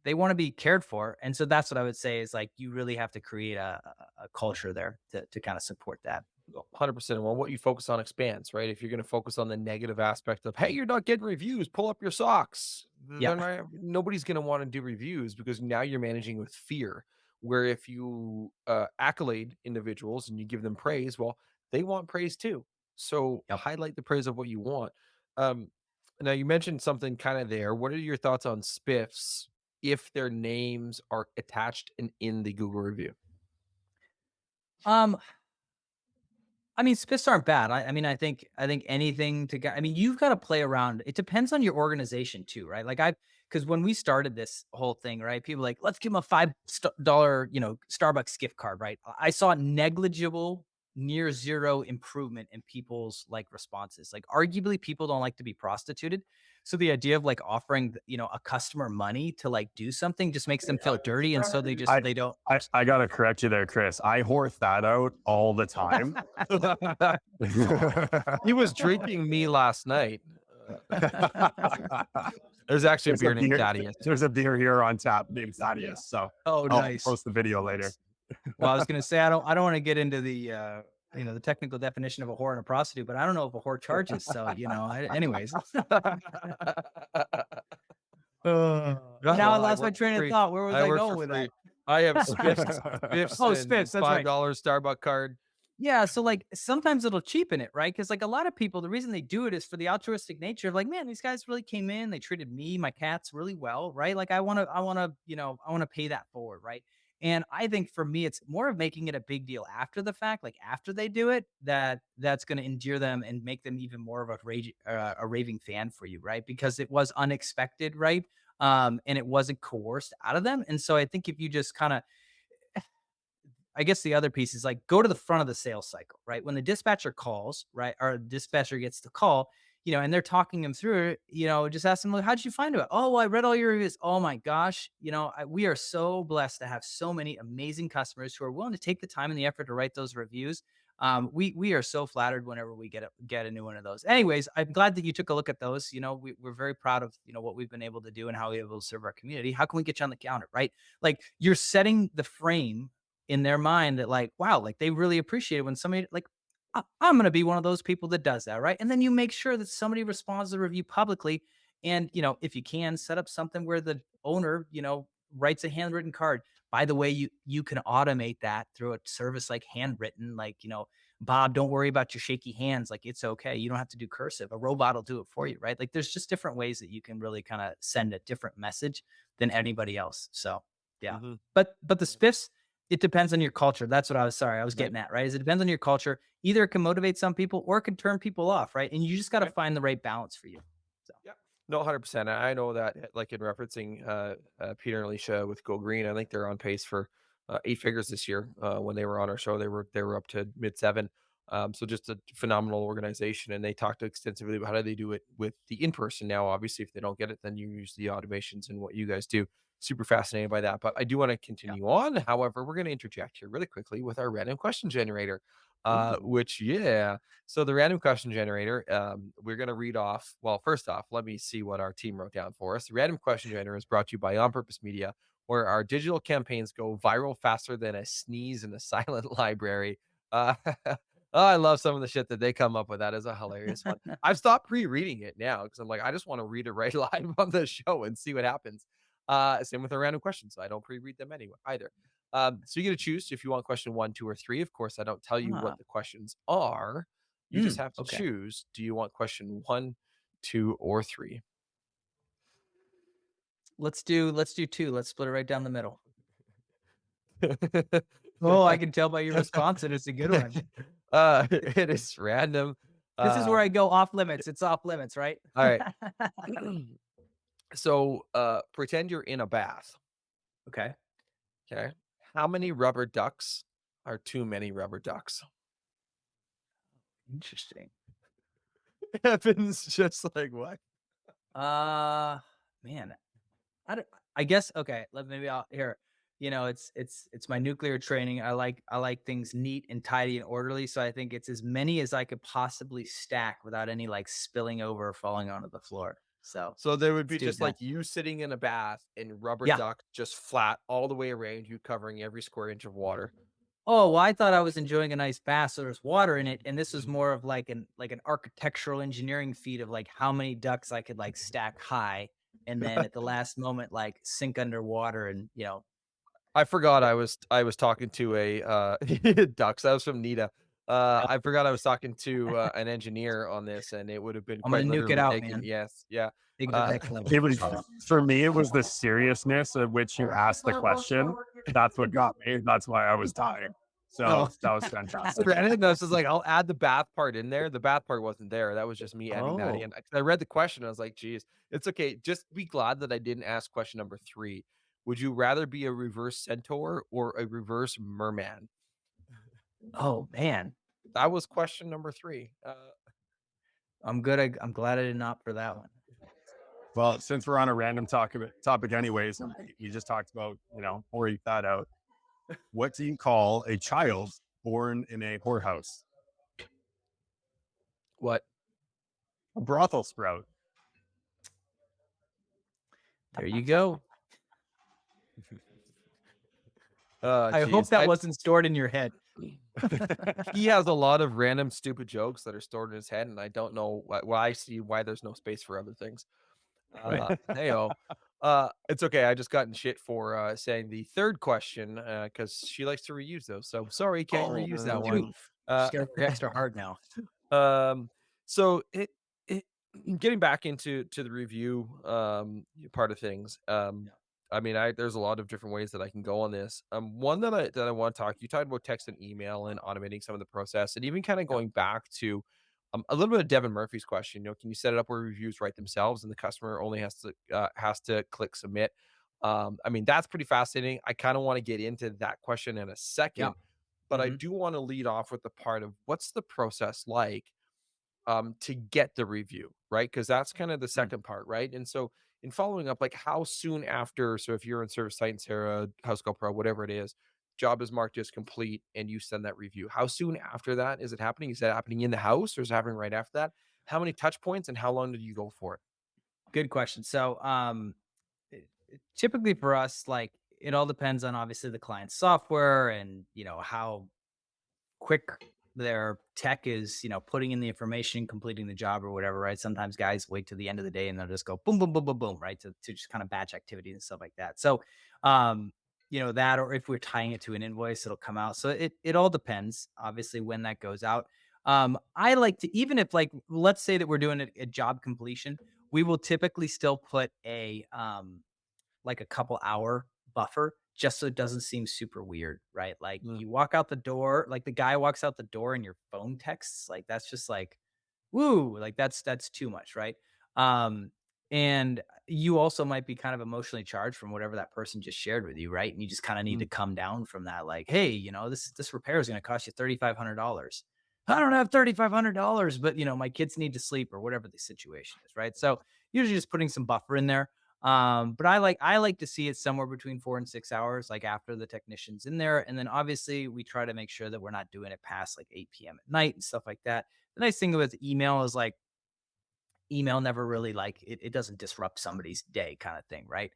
they want to be cared for. And so that's what I would say is like, you really have to create a culture there to kind of support that. 100%. Well, what you focus on expands, right? If you're going to focus on the negative aspect of, hey, you're not getting reviews, pull up your socks. Yeah. Nobody's going to want to do reviews because now you're managing with fear. Where if you accolade individuals and you give them praise, well, they want praise too. So highlight the praise of what you want. Now you mentioned something kind of there. What are your thoughts on Spiffs if their names are attached and in the Google review? I mean, Spiffs aren't bad. I mean, I think anything to I mean, you've got to play around. It depends on your organization too, right? Like because when we started this whole thing, right, people were like, let's give them a $5, Starbucks gift card, right? I saw negligible, near zero improvement in people's like responses. Like, arguably, people don't like to be prostituted. So the idea of like offering, a customer money to like do something just makes them feel dirty, and so they don't. I gotta correct you there, Chris. I whore that out all the time. He was drinking me last night. There's actually a beer named Thaddeus. There's a beer here on tap named Thaddeus. So nice. I'll post the video later. Well, I was gonna say I don't want to get into the the technical definition of a whore and a prostitute, but I don't know if a whore charges. So anyways. Now I lost my train of thought. Where was I going with that? I have Spiffs. Spiffs. That's right. $5 Starbucks card. Yeah, so like sometimes it'll cheapen it, right? Because like a lot of people, the reason they do it is for the altruistic nature of like, man, these guys really came in, they treated me, my cats really well, right? Like I want to pay that forward, right? And I think for me, it's more of making it a big deal after the fact, like after they do it, that's going to endear them and make them even more of a raving fan for you, right? Because it was unexpected, right? And it wasn't coerced out of them. And so I think if you just kind of, I guess the other piece is like go to the front of the sales cycle, right? When the dispatcher calls, right, or the dispatcher gets the call, and they're talking them through it, just ask them, like, how'd you find it? Oh, well, I read all your reviews. Oh my gosh. We are so blessed to have so many amazing customers who are willing to take the time and the effort to write those reviews. We are so flattered whenever we get a new one of those. Anyways, I'm glad that you took a look at those. We're very proud of, what we've been able to do and how we're able to serve our community. How can we get you on the counter, right? Like you're setting the frame in their mind that like, wow, like they really appreciate it when somebody like, I'm going to be one of those people that does that. Right. And then you make sure that somebody responds to the review publicly. And, if you can set up something where the owner, writes a handwritten card. By the way, you can automate that through a service like Handwritten, like, Bob, don't worry about your shaky hands. Like, it's okay. You don't have to do cursive. A robot will do it for you. Right. Like there's just different ways that you can really kind of send a different message than anybody else. So, yeah. Mm-hmm. But the Spiffs, it depends on your culture. That's what I was getting at, right? Is it depends on your culture. Either it can motivate some people or it can turn people off, right? And you just got to find the right balance for you. So. Yeah. No, 100%. I know that, like in referencing Peter and Alicia with Go Green, I think they're on pace for 8 figures this year. When they were on our show, they were up to mid 7. So just a phenomenal organization, and they talked extensively about how do they do it with the in-person. Now, obviously, if they don't get it, then you use the automations and what you guys do. Super fascinated by that, but I do want to continue on. However, we're going to interject here really quickly with our random question generator, so the random question generator, we're going to read off. Well, first off, let me see what our team wrote down for us. The random question generator is brought to you by On Purpose Media, where our digital campaigns go viral faster than a sneeze in a silent library. I love some of the shit that they come up with. That is a hilarious one. I've stopped pre-reading it now because I'm like, I just want to read it right live on the show and see what happens. Same with our random questions. So I don't pre-read them anyway either. So you get to choose if you want question 1, 2, or 3. Of course, I don't tell you what the questions are. You just have to choose. Do you want question 1, 2, or 3? Let's do 2. Let's split it right down the middle. Oh, I can tell by your response that it's a good one. It is random. This is where I go off limits. It's off limits, right? All right. So pretend you're in a bath. Okay. How many rubber ducks are too many rubber ducks? Interesting. It happens just like what? Man, I guess, okay. Maybe I'll here. It's my nuclear training. I like things neat and tidy and orderly. So I think it's as many as I could possibly stack without any like spilling over or falling onto the floor. So there would be let's do it just now. like you sitting in a bath and rubber Yeah. duck just flat all the way around you, covering every square inch of water. Oh, well, I thought I was enjoying a nice bath, so there's water in it, and this was more of like an architectural engineering feat of like how many ducks I could like stack high, and then at the last moment like sink underwater, and I forgot I was talking to a ducks. That was from Nita. I forgot I was talking to an engineer on this, and it would have been I'm gonna quite nuke it literally out, taken. man. Yes, yeah. Big Uh, next level. It was for me. It was the seriousness at which you asked the question. That's what got me. That's why I was dying. So Oh. that was fantastic. Granted, I was just like, I'll add the bath part in there. The bath part wasn't there. That was just me adding that in. I read the question. I was like, geez, it's okay. Just be glad that I didn't ask question number 3. Would you rather be a reverse centaur or a reverse merman? Oh man, That was question number 3. I'm good. I'm glad I didn't opt for that one. Well, since we're on a random topic anyways, and we just talked about, or eat that out. What do you call a child born in a whorehouse? What? A brothel sprout. There you go. I hope Geez. that wasn't stored in your head. He has a lot of random stupid jokes that are stored in his head, and I don't know why. I see why there's no space for other things. Heyo. It's okay. I just got in shit for saying the third question because she likes to reuse those. So sorry, can't reuse that one. Just gotta work extra hard now. So it getting back into the review part of things. I mean, there's a lot of different ways that I can go on this. One that I want to talk. You talked about text and email and automating some of the process, and even kind of going back to a little bit of Devin Murphy's question. Can you set it up where reviews write themselves and the customer only has to click submit? I mean, that's pretty fascinating. I kind of want to get into that question in a second, but I do want to lead off with the part of what's the process like to get the review, right? Because that's kind of the second part, right? And so in following up, like how soon after, so if you're in Service Site and Sarah, House Call Pro, whatever it is, job is marked as complete and you send that review. How soon after that is it happening? Is that happening in the house or is it happening right after that? How many touch points and how long did you go for it? Good question. So typically for us, like it all depends on obviously the client's software and how quick their tech is, putting in the information, completing the job or whatever, right? Sometimes guys wait to the end of the day and they'll just go boom, boom, boom, boom, boom, right? To just kind of batch activity and stuff like that. So, that, or if we're tying it to an invoice, it'll come out. So it all depends, obviously, when that goes out. I like to, even if like, let's say that we're doing a job completion, we will typically still put like a couple hour buffer just so it doesn't seem super weird, right? Like you walk out the door, like the guy walks out the door and your phone texts, like that's just like, woo, like that's too much, right? And you also might be kind of emotionally charged from whatever that person just shared with you, right? And you just kind of need to come down from that, like, hey, this repair is going to cost you $3,500. I don't have $3,500, but my kids need to sleep or whatever the situation is, right? So usually just putting some buffer in there. But I like to see it somewhere between 4 and 6 hours, like after the technician's in there. And then obviously we try to make sure that we're not doing it past like 8 p.m. at night and stuff like that. The nice thing with email is like email never really like it doesn't disrupt somebody's day kind of thing, right?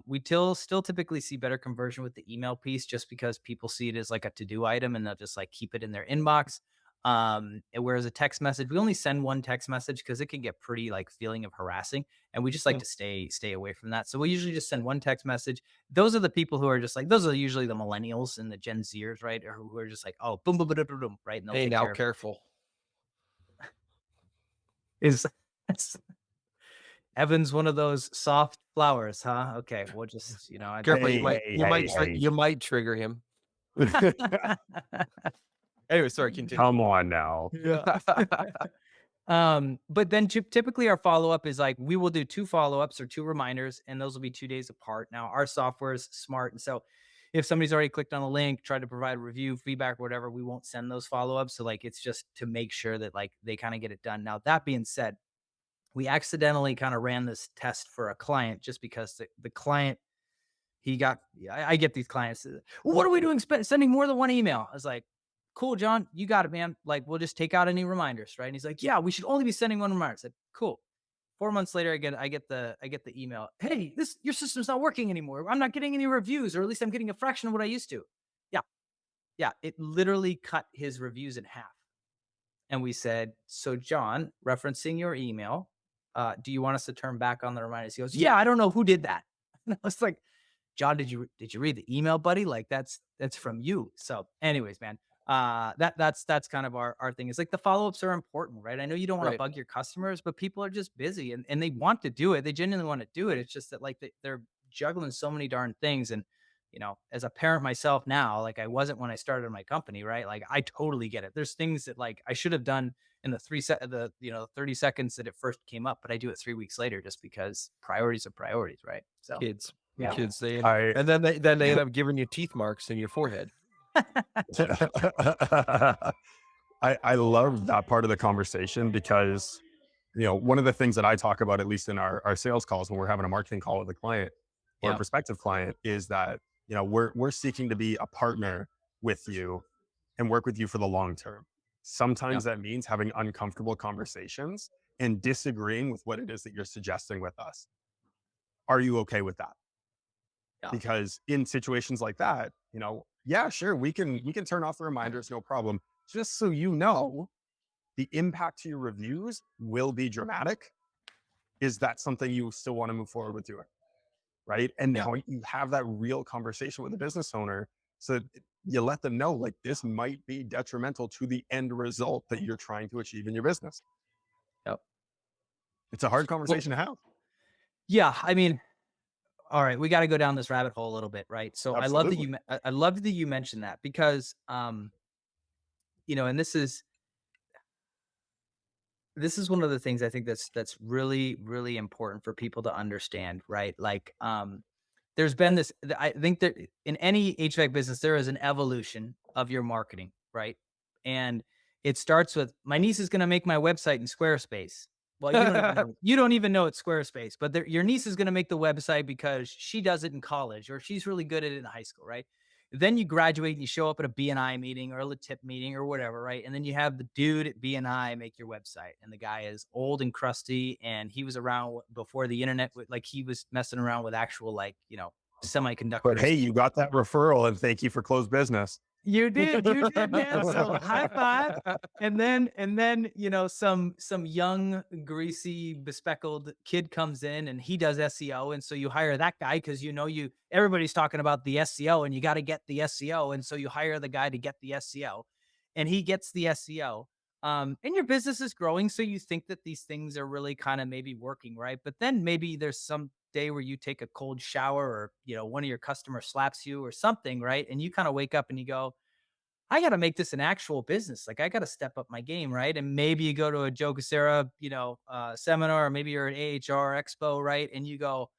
We still typically see better conversion with the email piece just because people see it as like a to-do item and they'll just like keep it in their inbox. Whereas a text message, we only send one text message because it can get pretty like feeling of harassing, and we just like to stay away from that. So we usually just send one text message. Those are the people who are just like, those are usually the millennials and the Gen Zers, right? Or who are just like, oh, boom, boom, boom, boom, boom, right? And Hey, now careful. Is Evan's one of those soft flowers, huh? Okay, we'll just Careful, Hey, you might trigger him. Anyway, sorry, continue. Come on now. Yeah. But then typically our follow-up is like, we will do 2 follow-ups or 2 reminders, and those will be 2 days apart. Now our software is smart. And so if somebody's already clicked on the link, tried to provide a review, feedback, whatever, we won't send those follow-ups. So like, it's just to make sure that like they kind of get it done. Now, that being said, we accidentally kind of ran this test for a client just because the client, I get these clients, what are we doing? Sending more than 1 email. I was like, cool, John, you got it, man. Like, we'll just take out any reminders, right? And he's like, yeah, we should only be sending 1 reminder. I said, cool. 4 months later, I get the email. Hey, your system's not working anymore. I'm not getting any reviews, or at least I'm getting a fraction of what I used to. Yeah. Yeah. It literally cut his reviews in half. And we said, so John, referencing your email, do you want us to turn back on the reminders? He goes, yeah, I don't know who did that. And I was like, John, did you read the email, buddy? Like that's from you. So anyways, man, that's kind of our thing. It's like the follow-ups are important, right? I know you don't want to Right. bug your customers, but people are just busy and they want to do it. They genuinely want to do it. It's just that like they're juggling so many darn things. And, you know, as a parent myself now, like I wasn't when I started my company, right? Like I totally get it. There's things that like I should have done in the 30 seconds that it first came up, but I do it 3 weeks later just because priorities are priorities, right? So Kids. yeah. Kids, they I and then they end up giving you teeth marks in your forehead. I love that part of the conversation because, you know, one of the things that I talk about, at least in our sales calls when we're having a marketing call with a client or a Yeah. prospective client, is that, you know, we're seeking to be a partner with you and work with you for the long term. Sometimes that means having uncomfortable conversations and disagreeing with what it is that you're suggesting with us. Are you okay with that? Yeah. Because in situations like that, you know, yeah, sure, we can turn off the reminders, no problem. Just so you know, the impact to your reviews will be dramatic. Is that something you still want to move forward with doing? Right. And now you have that real conversation with the business owner. So you let them know, like, this might be detrimental to the end result that you're trying to achieve in your business. Yep. It's a hard conversation to have. Yeah. I mean, all right, we got to go down this rabbit hole a little bit, right? So Absolutely. I love that you mentioned that because, you know, and this is one of the things I think that's really, really important for people to understand, right? Like, there's been this, I think that in any HVAC business, there is an evolution of your marketing, right? And it starts with my niece is going to make my website in Squarespace. Well, you don't even know it's Squarespace, but your niece is going to make the website because she does it in college or she's really good at it in high school, right? Then you graduate and you show up at a BNI meeting or a LATIP meeting or whatever, right? And then you have the dude at BNI make your website, and the guy is old and crusty, and he was around before the internet, like he was messing around with actual, like, you know, semiconductors. But hey, you got that referral, and thank you for closed business. You did, man. So high five. And then, you know, some young, greasy, bespeckled kid comes in and he does SEO. And so you hire that guy because, you know, everybody's talking about the SEO and you got to get the SEO. And so you hire the guy to get the SEO and he gets the SEO. And your business is growing. So you think that these things are really kind of maybe working, right? But then maybe there's some day where you take a cold shower or, you know, one of your customers slaps you or something, right? And you kind of wake up and you go, I got to make this an actual business. Like I got to step up my game, right? And maybe you go to a Joe Casera, you know, seminar, or maybe you're at AHR Expo, right? And you go,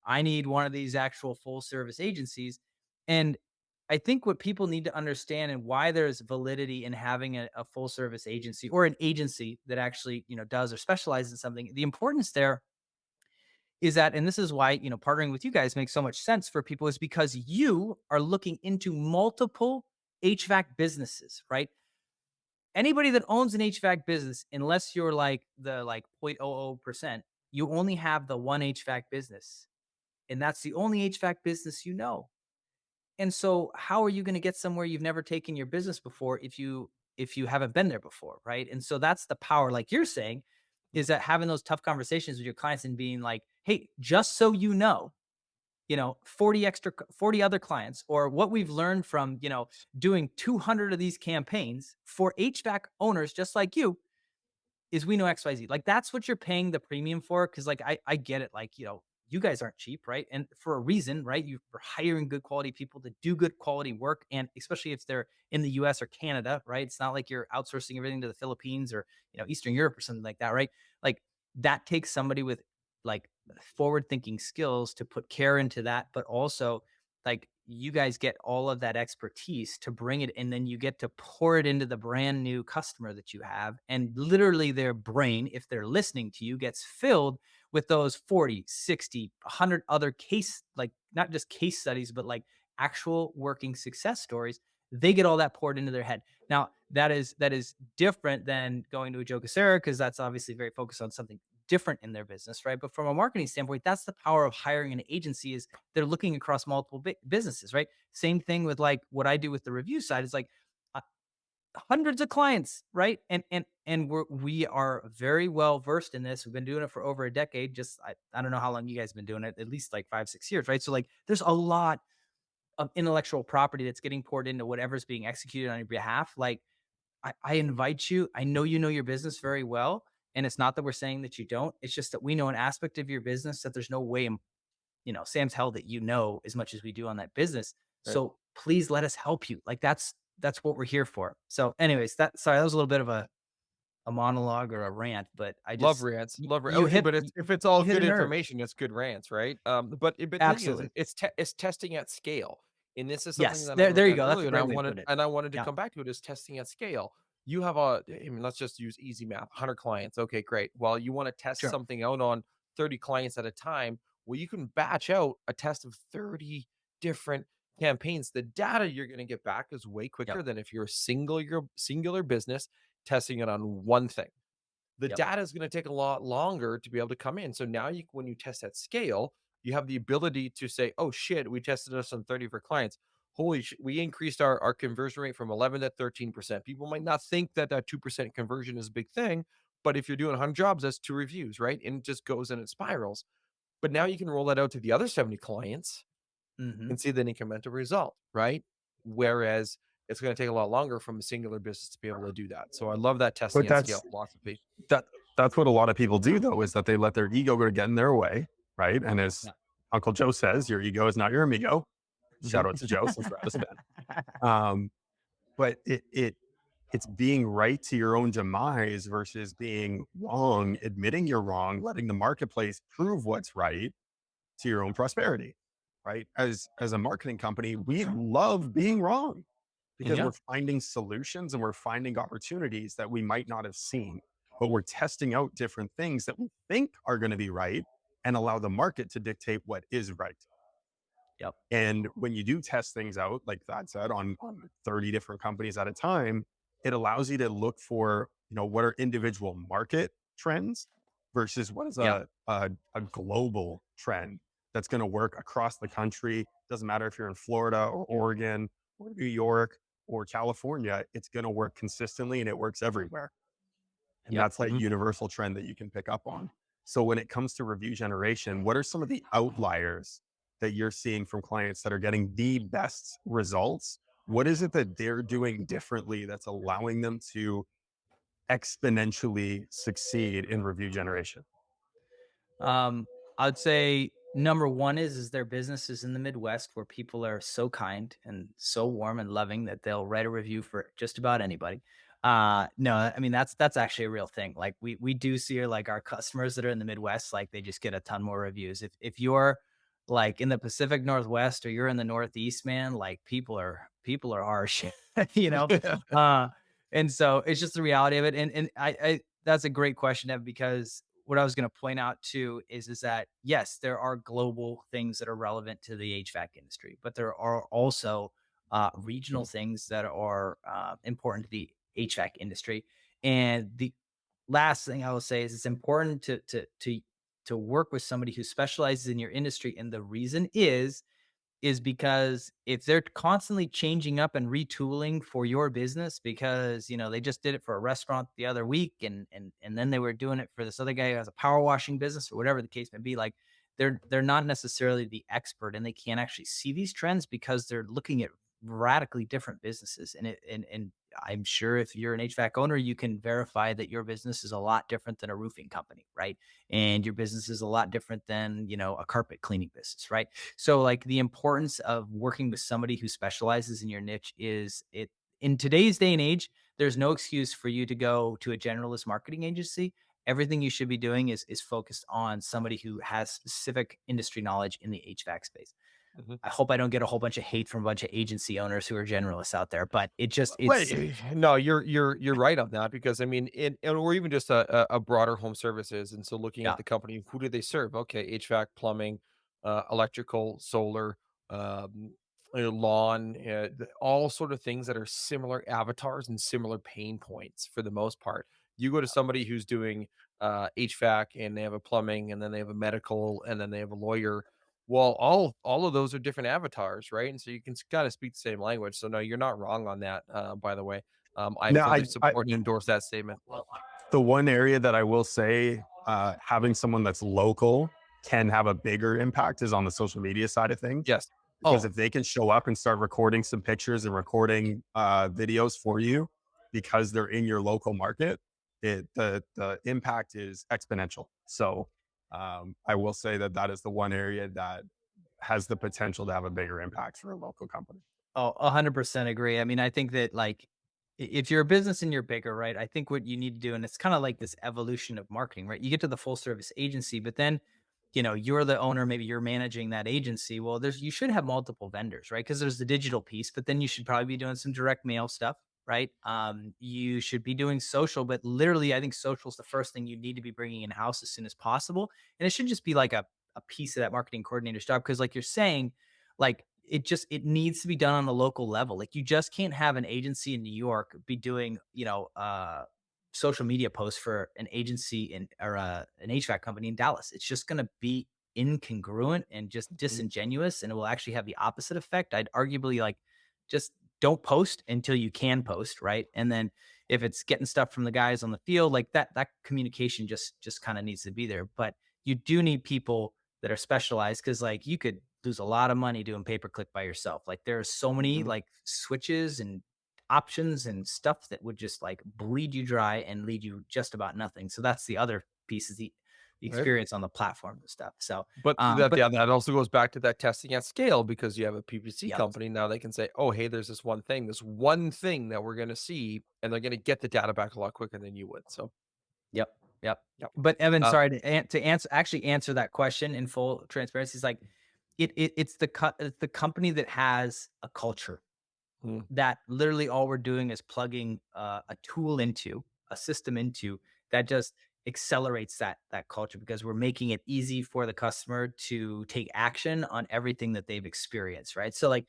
I need one of these actual full service agencies. And I think what people need to understand and why there's validity in having a full service agency or an agency that actually, you know, does or specializes in something. The importance there is that, and this is why, you know, partnering with you guys makes so much sense for people, is because you are looking into multiple HVAC businesses, right? Anybody that owns an HVAC business, unless you're like the 0.00%, you only have the one HVAC business. And that's the only HVAC business you know. And so how are you going to get somewhere you've never taken your business before if you haven't been there before, right? And so that's the power, like you're saying, is that having those tough conversations with your clients and being like, hey, just so you know, 40 other clients, or what we've learned from, you know, doing 200 of these campaigns for HVAC owners just like you, is we know XYZ. Like that's what you're paying the premium for. Cause like, I get it. Like, you know, you guys aren't cheap, right? And for a reason, right? You're hiring good quality people to do good quality work. And especially if they're in the US or Canada, right? It's not like you're outsourcing everything to the Philippines or, you know, Eastern Europe or something like that, right? Like that takes somebody with like forward thinking skills to put care into that, but also like you guys get all of that expertise to bring it, and then you get to pour it into the brand new customer that you have, and literally their brain, if they're listening to you, gets filled with those 40, 60, 100 other case, like not just case studies, but like actual working success stories. They get all that poured into their head. Now that is different than going to a Joe Casera, because that's obviously very focused on something different in their business, right? But from a marketing standpoint, that's the power of hiring an agency, is they're looking across multiple businesses, right? Same thing with like what I do with the review side is like uh, hundreds of clients, right? And we are very well versed in this. We've been doing it for over a decade. Just I don't know how long you guys have been doing it, at least like 5-6 years, right? So like there's a lot of intellectual property that's getting poured into whatever's being executed on your behalf. Like I invite you. I know you know your business very well. And it's not that we're saying that you don't. It's just that we know an aspect of your business that there's no way in, Sam's hell that you know as much as we do on that business. Right. So please let us help you. Like that's what we're here for. So anyways, that was a little bit of a monologue or a rant, but I Love just rants. y- Love you hit but if it's all you hit good a nerve. information, it's good rants, right? But the thing is, Absolutely. it's testing at scale, and this is something Yes. that I There looked you at go. That's a earlier, great way to put it. and I wanted to Yeah. come back to it, is testing at scale. You have let's just use easy math, 100 clients. Okay, great. Well, you want to test Sure. something out on 30 clients at a time. Well, you can batch out a test of 30 different campaigns. The data you're going to get back is way quicker Yep. than if you're your singular business testing it on one thing. The Yep. data is going to take a lot longer to be able to come in. So now when you test at scale, you have the ability to say, oh shit, we tested this on 30 for clients. Holy shit, we increased our conversion rate from 11 to 13%. People might not think that 2% conversion is a big thing, but if you're doing 100 jobs, that's 2 reviews, right? And it just goes and it spirals. But now you can roll that out to the other 70 clients Mm-hmm. and see the incremental result, right? Whereas it's going to take a lot longer from a singular business to be able to do that. So I love that testing at scale philosophy. That's what a lot of people do, though, is that they let their ego go to get in their way, right? And as Uncle Joe says, your ego is not your amigo. Shout out to Joe since we're out of bed. But it's being right to your own demise versus being wrong, admitting you're wrong, letting the marketplace prove what's right to your own prosperity, right? As a marketing company, we love being wrong because Yeah. we're finding solutions and we're finding opportunities that we might not have seen, but we're testing out different things that we think are going to be right and allow the market to dictate what is right. Yep. And when you do test things out, like Thad said, on 30 different companies at a time, it allows you to look for, what are individual market trends versus what is a global trend that's going to work across the country. Doesn't matter if you're in Florida or Oregon or New York or California, it's going to work consistently and it works everywhere. And that's that universal trend that you can pick up on. So when it comes to review generation, what are some of the outliers that you're seeing from clients that are getting the best results? What is it that they're doing differently that's allowing them to exponentially succeed in review generation? I'd say number one is their business is in the Midwest, where people are so kind and so warm and loving that they'll write a review for just about anybody. No, I mean, that's actually a real thing. Like we do see like our customers that are in the Midwest, like they just get a ton more reviews. If you're like in the Pacific Northwest or you're in the Northeast, man, like people are harsh, you know? And so it's just the reality of it. And I that's a great question, Ev, because what I was going to point out too is that yes, there are global things that are relevant to the HVAC industry, but there are also regional things that are important to the HVAC industry. And the last thing I will say is it's important to work with somebody who specializes in your industry, and the reason is because if they're constantly changing up and retooling for your business, because they just did it for a restaurant the other week, and then they were doing it for this other guy who has a power washing business or whatever the case may be, like they're not necessarily the expert, and they can't actually see these trends because they're looking at radically different businesses. And I'm sure if you're an HVAC owner, you can verify that your business is a lot different than a roofing company, right? And your business is a lot different than, a carpet cleaning business, right? So like the importance of working with somebody who specializes in your niche is it in today's day and age, there's no excuse for you to go to a generalist marketing agency. Everything you should be doing is focused on somebody who has specific industry knowledge in the HVAC space. I hope I don't get a whole bunch of hate from a bunch of agency owners who are generalists out there, but it's No, you're right on that, because I mean, or even just a broader home services. And so looking at the company, who do they serve? Okay, HVAC, plumbing, electrical, solar, lawn, all sort of things that are similar avatars and similar pain points for the most part. You go to somebody who's doing HVAC, and they have a plumbing, and then they have a medical, and then they have a lawyer. Well, all of those are different avatars, right? And so you can kind of speak the same language. So no, you're not wrong on that. By the way, I Now, fully I support and endorse that statement. the one area that I will say, having someone that's local can have a bigger impact is on the social media side of things. Yes. Because Oh, if they can show up and start recording some pictures and recording videos for you because they're in your local market, the impact is exponential. So I will say that that is the one area that has the potential to have a bigger impact for a local company. Oh, 100% agree. I mean, I think that like if you're a business and you're bigger, right? I think what you need to do, and it's kind of like this evolution of marketing, right? You get to the full service agency, but then, you're the owner, maybe you're managing that agency. Well, you should have multiple vendors, right? Because there's the digital piece, but then you should probably be doing some direct mail stuff, right? You should be doing social, but literally, I think social is the first thing you need to be bringing in house as soon as possible. And it should just be like a piece of that marketing coordinator's job. Cause like you're saying, like it needs to be done on a local level. Like you just can't have an agency in New York be doing, social media posts for an agency or an HVAC company in Dallas. It's just going to be incongruent and just disingenuous, and it will actually have the opposite effect. I'd arguably like just don't post until you can post, right? And then if it's getting stuff from the guys on the field, like that communication just kind of needs to be there. But you do need people that are specialized, because like you could lose a lot of money doing pay per click by yourself. Like there are so many like switches and options and stuff that would just like bleed you dry and lead you just about nothing. So that's the other piece, is the Right. experience on the platform and stuff. So, but that also goes back to that testing at scale, because you have a PPC Yep. company now. They can say, "Oh, hey, there's this one thing that we're going to see," and they're going to get the data back a lot quicker than you would. So, Yep. yep. But Evan, Uh, sorry to answer that question in full transparency. Is like it's the company that has a culture Hmm. that literally all we're doing is plugging a tool into a system into that just accelerates that culture, because we're making it easy for the customer to take action on everything that they've experienced, right? So like,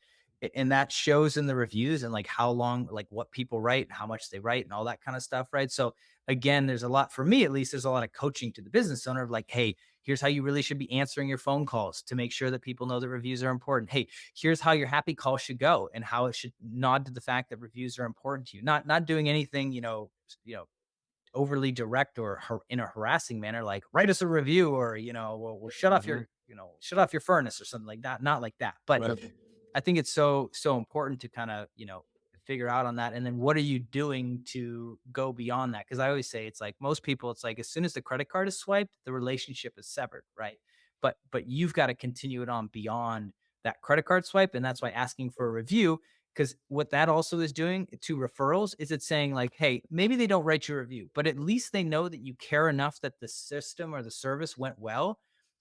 and that shows in the reviews and like how long, like what people write, how much they write, and all that kind of stuff, right? So again, there's a lot, for me at least, there's a lot of coaching to the business owner of like, hey, here's how you really should be answering your phone calls to make sure that people know that reviews are important. Hey, here's how your happy call should go and how it should nod to the fact that reviews are important to you. Not doing anything, overly direct or in a harassing manner, like write us a review, or, well shut off shut off your furnace or something like that. Not like that. But Right. I think it's so important to kind of, figure out on that. And then what are you doing to go beyond that? Because I always say, it's like most people, it's like as soon as the credit card is swiped, the relationship is severed, right? But you've got to continue it on beyond that credit card swipe. And that's why asking for a review, because what that also is doing to referrals is it's saying like, hey, maybe they don't write your review, but at least they know that you care enough that the system or the service went well,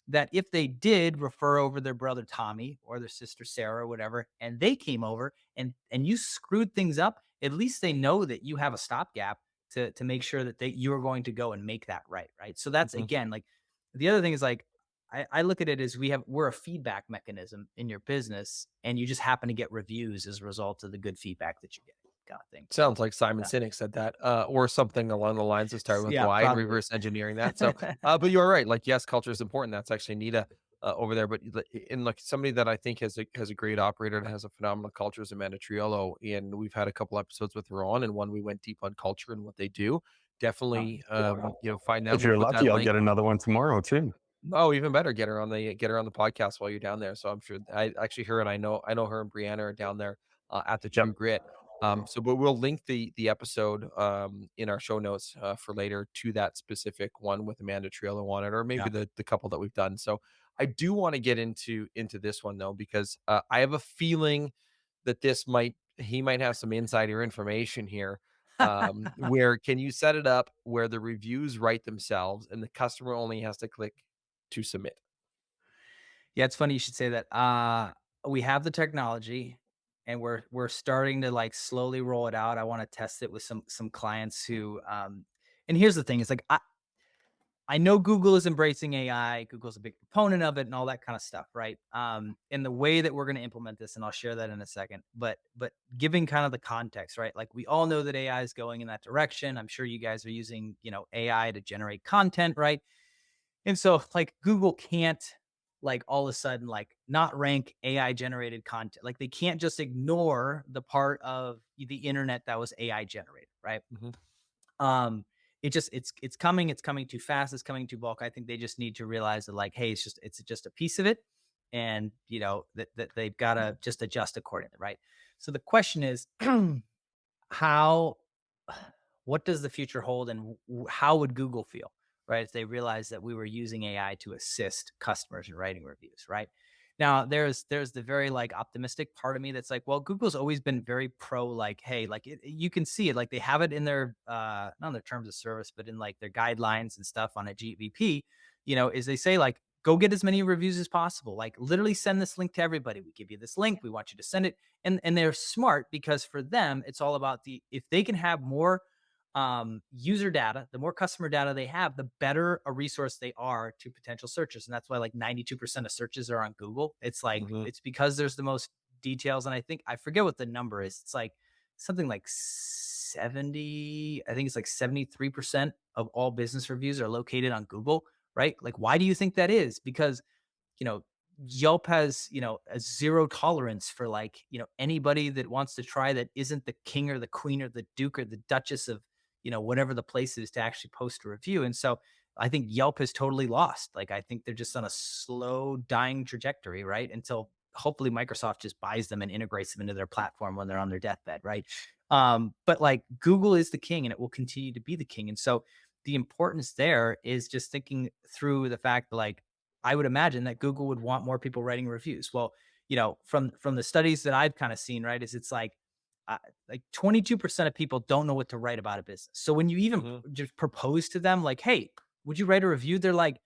that if they did refer over their brother Tommy or their sister Sarah or whatever, and they came over and you screwed things up, at least they know that you have a stopgap to make sure that you're going to go and make that right. Right. So that's again, like the other thing is like, I look at it as we're a feedback mechanism in your business, and you just happen to get reviews as a result of the good feedback that you're getting, kind of thing. Sounds like Simon Sinek said that, or something along the lines of starting with Yeah, why and probably. reverse engineering that. So, but you're right. Like, yes, culture is important. That's actually Nita over there. But in like somebody that I think has a great operator and has a phenomenal culture is Amanda Triolo, and we've had a couple episodes with her on, and one we went deep on culture and what they do. Definitely, find that. If you're We'll put that lucky, I'll link. get another one tomorrow too. Oh, even better. Get her on the podcast while you're down there. So I'm sure I actually her and I know her and Brianna are down there at the Yep. True Grit. But we'll link the episode in our show notes for later to that specific one with Amanda Triolo on it, or maybe the couple that we've done. So I do want to get into this one though, because I have a feeling that he might have some insider information here. Where can you set it up where the reviews write themselves and the customer only has to click to submit? Yeah, it's funny you should say that. We have the technology, and we're starting to like slowly roll it out. I want to test it with some clients who and here's the thing, it's like I know Google is embracing AI. Google's a big proponent of it and all that kind of stuff, right? And the way that we're going to implement this, and I'll share that in a second, but giving kind of the context, right? Like we all know that AI is going in that direction. I'm sure you guys are using, AI to generate content, right? And so like Google can't like all of a sudden like not rank AI generated content. Like they can't just ignore the part of the internet that was AI generated, right? Mhm. It's coming too fast, it's coming too bulk. I think they just need to realize that like, hey, it's just a piece of it, and that they've got to just adjust accordingly, right? So the question is, how what does the future hold, and how would Google feel, right, if they realized that we were using AI to assist customers in writing reviews, right? Now, there's the very like optimistic part of me that's like, well, Google's always been very pro, like, hey, like you can see it, like they have it in their not in their terms of service, but in like their guidelines and stuff on a GVP, is they say like, go get as many reviews as possible. Like literally send this link to everybody. We give you this link. We want you to send it. And they're smart because for them, it's all about if they can have more user data, the more customer data they have, the better a resource they are to potential searchers. And that's why like 92% of searches are on Google. It's like, Mhm. it's because there's the most details. And I forget what the number is. It's like something like 70, I think it's like 73% of all business reviews are located on Google, right? Like, why do you think that is? Because, you know, Yelp has, a zero tolerance for like, anybody that wants to try that isn't the king or the queen or the duke or the duchess of, whatever the place is to actually post a review. And so I think Yelp has totally lost. Like, I think they're just on a slow dying trajectory, right? Until hopefully Microsoft just buys them and integrates them into their platform when they're on their deathbed, right? But like Google is the king and it will continue to be the king. And so the importance there is just thinking through the fact that like, I would imagine that Google would want more people writing reviews. Well, from the studies that I've kind of seen, right, is it's like 22% of people don't know what to write about a business. So when you even Mhm. just propose to them, like, hey, would you write a review? They're like,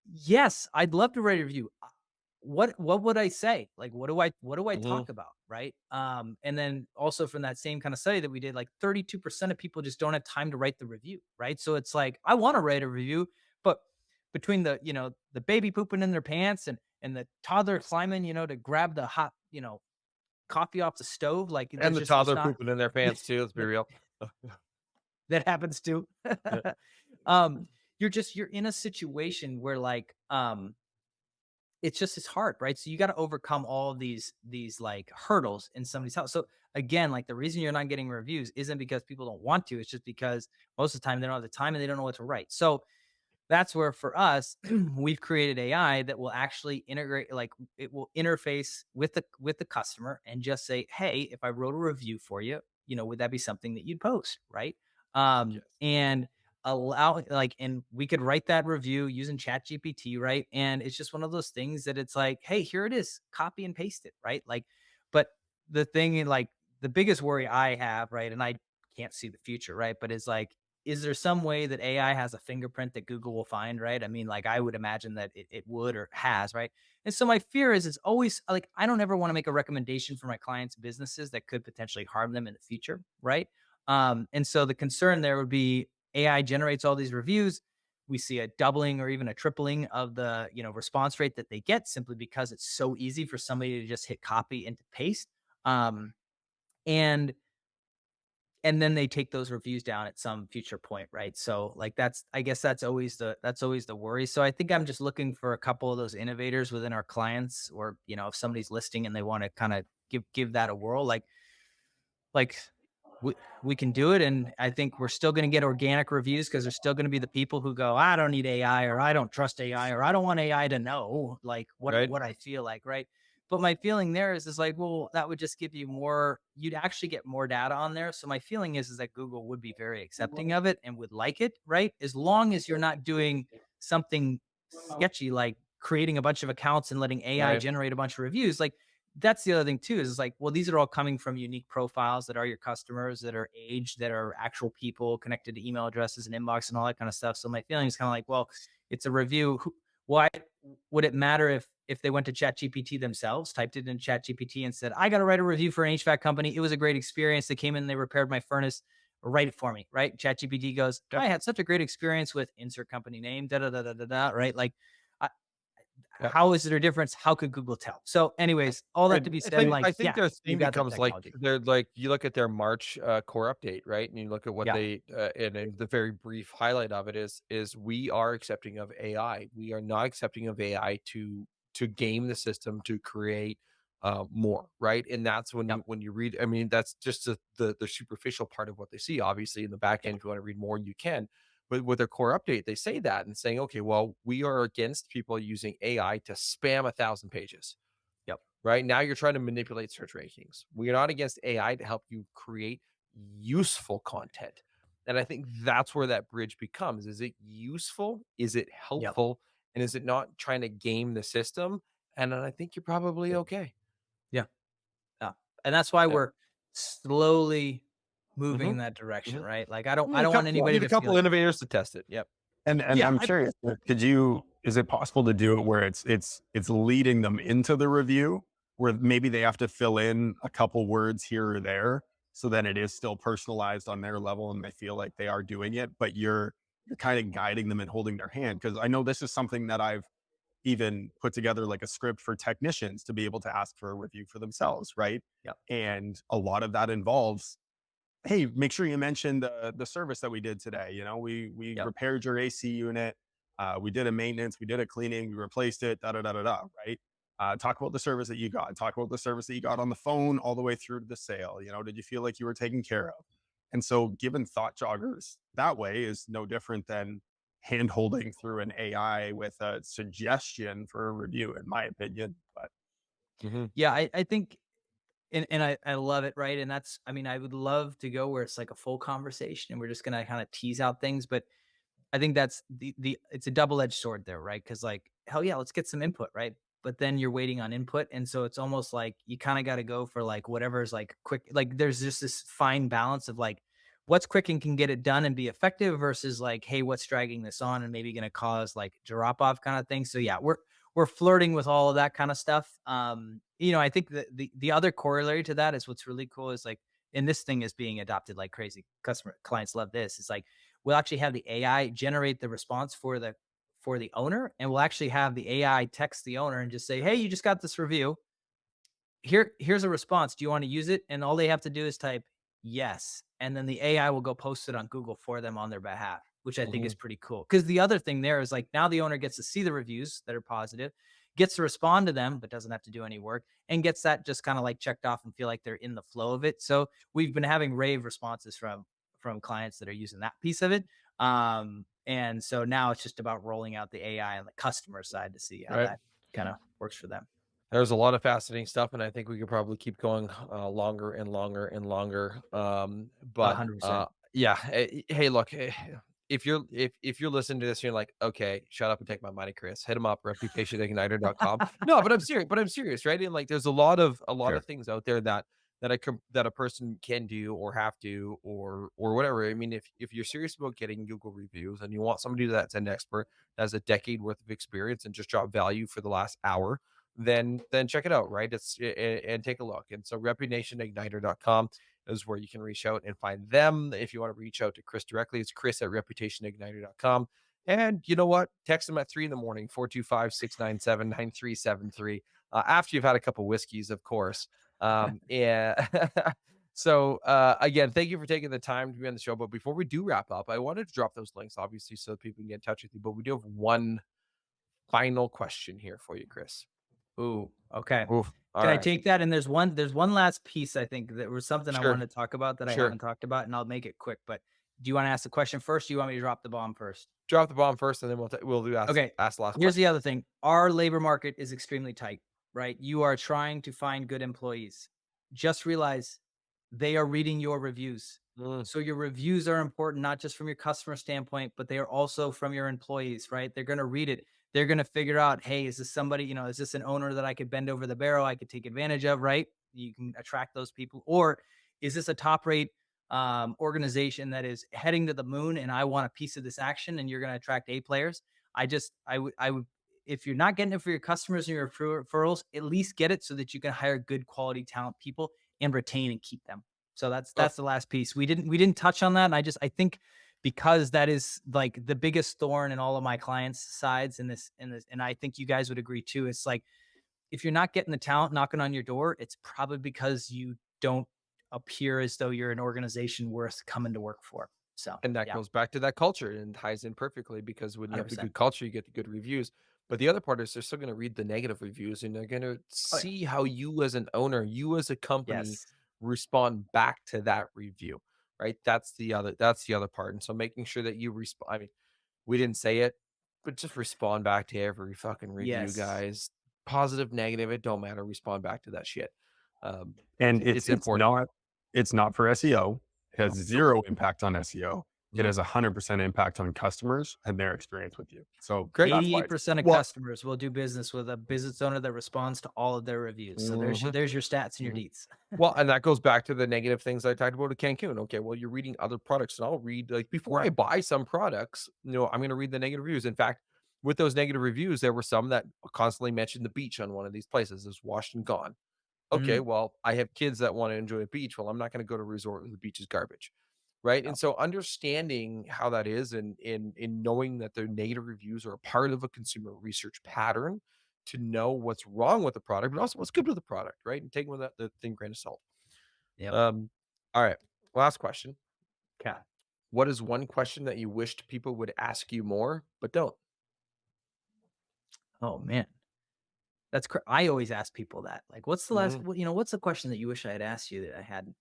yes, I'd love to write a review. What would I say? Like, what do I Mhm. talk about? Right. And then also from that same kind of study that we did, like 32% of people just don't have time to write the review. Right. So it's like, I want to write a review, but between the baby pooping in their pants and the toddler climbing, to grab the hot, coffee off the stove, like And the there's toddler not pooping in their pants too, let's be that, real. that happens too. Yeah. um, you're in a situation where like, it's hard, right? So you got to overcome all of these like hurdles in somebody's house. So again, like the reason you're not getting reviews isn't because people don't want to, it's just because most of the time they don't have the time and they don't know what to write. So that's where for us, we've created AI that will actually integrate, like it will interface with the customer and just say, hey, if I wrote a review for you, would that be something that you'd post, right? Yes. And allow like, and we could write that review using Chat GPT, right? And it's just one of those things that it's like, hey, here it is, copy and paste it, right? Like, but the thing, like the biggest worry I have, right, and I can't see the future, right, but it's like, is there some way that AI has a fingerprint that Google will find, right? I mean, like I would imagine that it would or has, right? And so my fear is it's always like, I don't ever want to make a recommendation for my clients' businesses that could potentially harm them in the future, right? And so the concern there would be AI generates all these reviews. We see a doubling or even a tripling of the, response rate that they get simply because it's so easy for somebody to just hit copy and to paste. Um, and and then they take those reviews down at some future point, right? So like I guess that's always the worry. So I think I'm just looking for a couple of those innovators within our clients, or if somebody's listing and they want to kind of give that a whirl, like we can do it. And I think we're still going to get organic reviews because there's still going to be the people who go, I don't need AI, or I don't trust AI, or I don't want AI to know like Right? what I feel like, right? But my feeling there is like, well, that would just give you more, you'd actually get more data on there. So my feeling is that Google would be very accepting of it and would like it, right? As long as you're not doing something sketchy like creating a bunch of accounts and letting AI Right. generate a bunch of reviews. Like that's the other thing too, is like, well, these are all coming from unique profiles that are your customers, that are aged, that are actual people connected to email addresses and inbox and all that kind of stuff. So my feeling is kind of like, well, it's a review. Why would it matter if they went to Chat GPT themselves, typed it in Chat GPT and said, I got to write a review for an HVAC company. It was a great experience. They came in, they repaired my furnace, write it for me, right? ChatGPT goes, I had such a great experience with insert company name, da da da da da da, right? Like, I, Yep. how is there a difference? How could Google tell? So, anyways, all that to be said, like, I think yeah, their we've theme got that becomes like technology. they're like you look at their March core update, right? And you look at what Yeah. they and the very brief highlight of it is we are accepting of AI. We are not accepting of AI to game the system to create more, right? And that's Yep. when you read. I mean, that's just the superficial part of what they see. Obviously, in the back end, Yep. if you want to read more, you can. But with their core update, they say that and saying, okay, well, we are against people using AI to spam 1,000 pages. Yep. Right now, you're trying to manipulate search rankings. We are not against AI to help you create useful content. And I think that's where that bridge becomes. Is it useful? Is it Yep. helpful? And is it not trying to game the system? And then I think you're probably okay. Yeah. Yeah. And that's why Yeah. we're slowly moving in Mhm. that direction, Mhm. right? Like, I don't Need want anybody a to feel couple like, innovators to test it. Yep. And yeah, I'm curious, is it possible to do it where it's leading them into the review where maybe they have to fill in a couple words here or there so then it is still personalized on their level and they feel like they are doing it, but you're kind of guiding them and holding their hand. Cause I know this is something that I've even put together like a script for technicians to be able to ask for a review for themselves, right? Yep. And a lot of that involves, hey, make sure you mention the service that we did today. You know, we Yep. repaired your AC unit, we did a maintenance, we did a cleaning, we replaced it, da da da da da. Right? Talk about the service that you got. Talk about the service that you got on the phone all the way through to the sale. You know, did you feel like you were taken care of? And so, given thought joggers that way is no different than hand holding through an AI with a suggestion for a review, in my opinion. But Mhm. Yeah, I think, and I love it, right? And that's, I mean, I would love to go where it's like a full conversation and we're just gonna kind of tease out things, but I think that's the it's a double-edged sword there, right? Because, like, hell yeah, let's get some input, right? But then you're waiting on input, and so it's almost like you kind of got to go for like whatever's like quick. Like, there's just this fine balance of like what's quick and can get it done and be effective versus like, hey, what's dragging this on and maybe going to cause like drop off kind of thing. So yeah, we're flirting with all of that kind of stuff. I think the other corollary to that is what's really cool is like, and this thing is being adopted like crazy. Customer clients love this. It's like we'll actually have the AI generate the response for the owner, and we'll actually have the AI text the owner and just say, "Hey, you just got this review. Here's a response. Do you want to use it?" And all they have to do is type yes, and then the AI will go post it on Google for them on their behalf, which I think is Mhm. pretty cool. Because the other thing there is like now the owner gets to see the reviews that are positive, gets to respond to them, but doesn't have to do any work, and gets that just kind of like checked off and feel like they're in the flow of it. So we've been having rave responses from clients that are using that piece of it. And so now it's just about rolling out the AI on the customer side to see how Right. that kind of works for them. There's a lot of fascinating stuff, and I think we could probably keep going longer and longer and longer. But 100%. yeah, hey, look, if you're listening to this, and you're like, okay, shut up and take my money, Chris. Hit him up, reputationigniter.com. No, but I'm serious. But I'm serious, right? And like, there's a lot Sure. of things out there that a person can do or have to or whatever. I mean, if you're serious about getting Google reviews and you want somebody that's an expert, that has a decade worth of experience and just drop value for the last hour, then check it out, right? And take a look. And so reputationignitor.com is where you can reach out and find them. If you want to reach out to Chris directly, it's Chris at reputationigniter.com. And you know what? Text them at 3 in the morning, 425-697-9373. After you've had a couple whiskeys, of course. Yeah. So again, thank you for taking the time to be on the show. But before we do wrap up, I wanted to drop those links, obviously, so people can get in touch with you. But we do have one final question here for you, Chris. Ooh, okay. Oof. All Can I right. take that? And there's one last piece I think that was something I Sure. wanted to talk about that I Sure. haven't talked about, and I'll make it quick. But do you want to ask the question first? Or do you want me to drop the bomb first? Drop the bomb first, and then we'll do Okay. ask the last Here's question. the other thing. Our labor market is extremely tight, right? You are trying to find good employees. Just realize they are reading your reviews. Mm, So your reviews are important, not just from your customer standpoint, but they are also from your employees, right? They're going to read it. They're going to figure out, hey, is this somebody, is this an owner that I could bend over the barrel? I could take advantage of, right? You can attract those people. Or is this a top rate organization that is heading to the moon and I want a piece of this action and you're going to attract A players? I would, if you're not getting it for your customers and your referrals, at least get it so that you can hire good quality talent people and retain and keep them. So that's the last piece. We didn't touch on that. And I think because that is like the biggest thorn in all of my clients' sides in this, and I think you guys would agree too. It's like, if you're not getting the talent knocking on your door, it's probably because you don't appear as though you're an organization worth coming to work for. So, And that yeah, goes back to that culture and ties in perfectly, because when you have the 100%. good culture, you get the good reviews. But the other part is they're still going to read the negative reviews, and they're going to Oh, yeah. see how you as an owner, you as a company Yes. respond back to that review, right? That's the other part. And so making sure that you respond. I mean, we didn't say it, but just respond back to every fucking review, Yes. guys. Positive, negative, it don't matter. Respond back to that shit. Um, And it's important. it's not for SEO. It has No. zero impact on SEO. It Mhm. has 100% impact on customers and their experience with you. So Great. that's why. 88% of Well, customers will do business with a business owner that responds to all of their reviews. So mhm. there's your stats and your Mhm. deets. Well, and that goes back to the negative things I talked about at Cancun. Okay, well, you're reading other products, and I'll read, like, before I buy some products, I'm going to read the negative reviews. In fact, with those negative reviews, there were some that constantly mentioned the beach on one of these places is washed and gone. Okay, Mm, well, I have kids that want to enjoy a beach. Well, I'm not going to go to a resort where the beach is garbage. Right. no. And so understanding how that is, and in knowing that the negative reviews are a part of a consumer research pattern to know what's wrong with the product, but also what's good with the product, right? And taking with that the thing grain of salt. Yep. All right. Last question. Okay. What is one question that you wished people would ask you more, but don't? Oh man. I always ask people that. Like, what's the last, Mhm. what's the question that you wish I had asked you that I hadn't?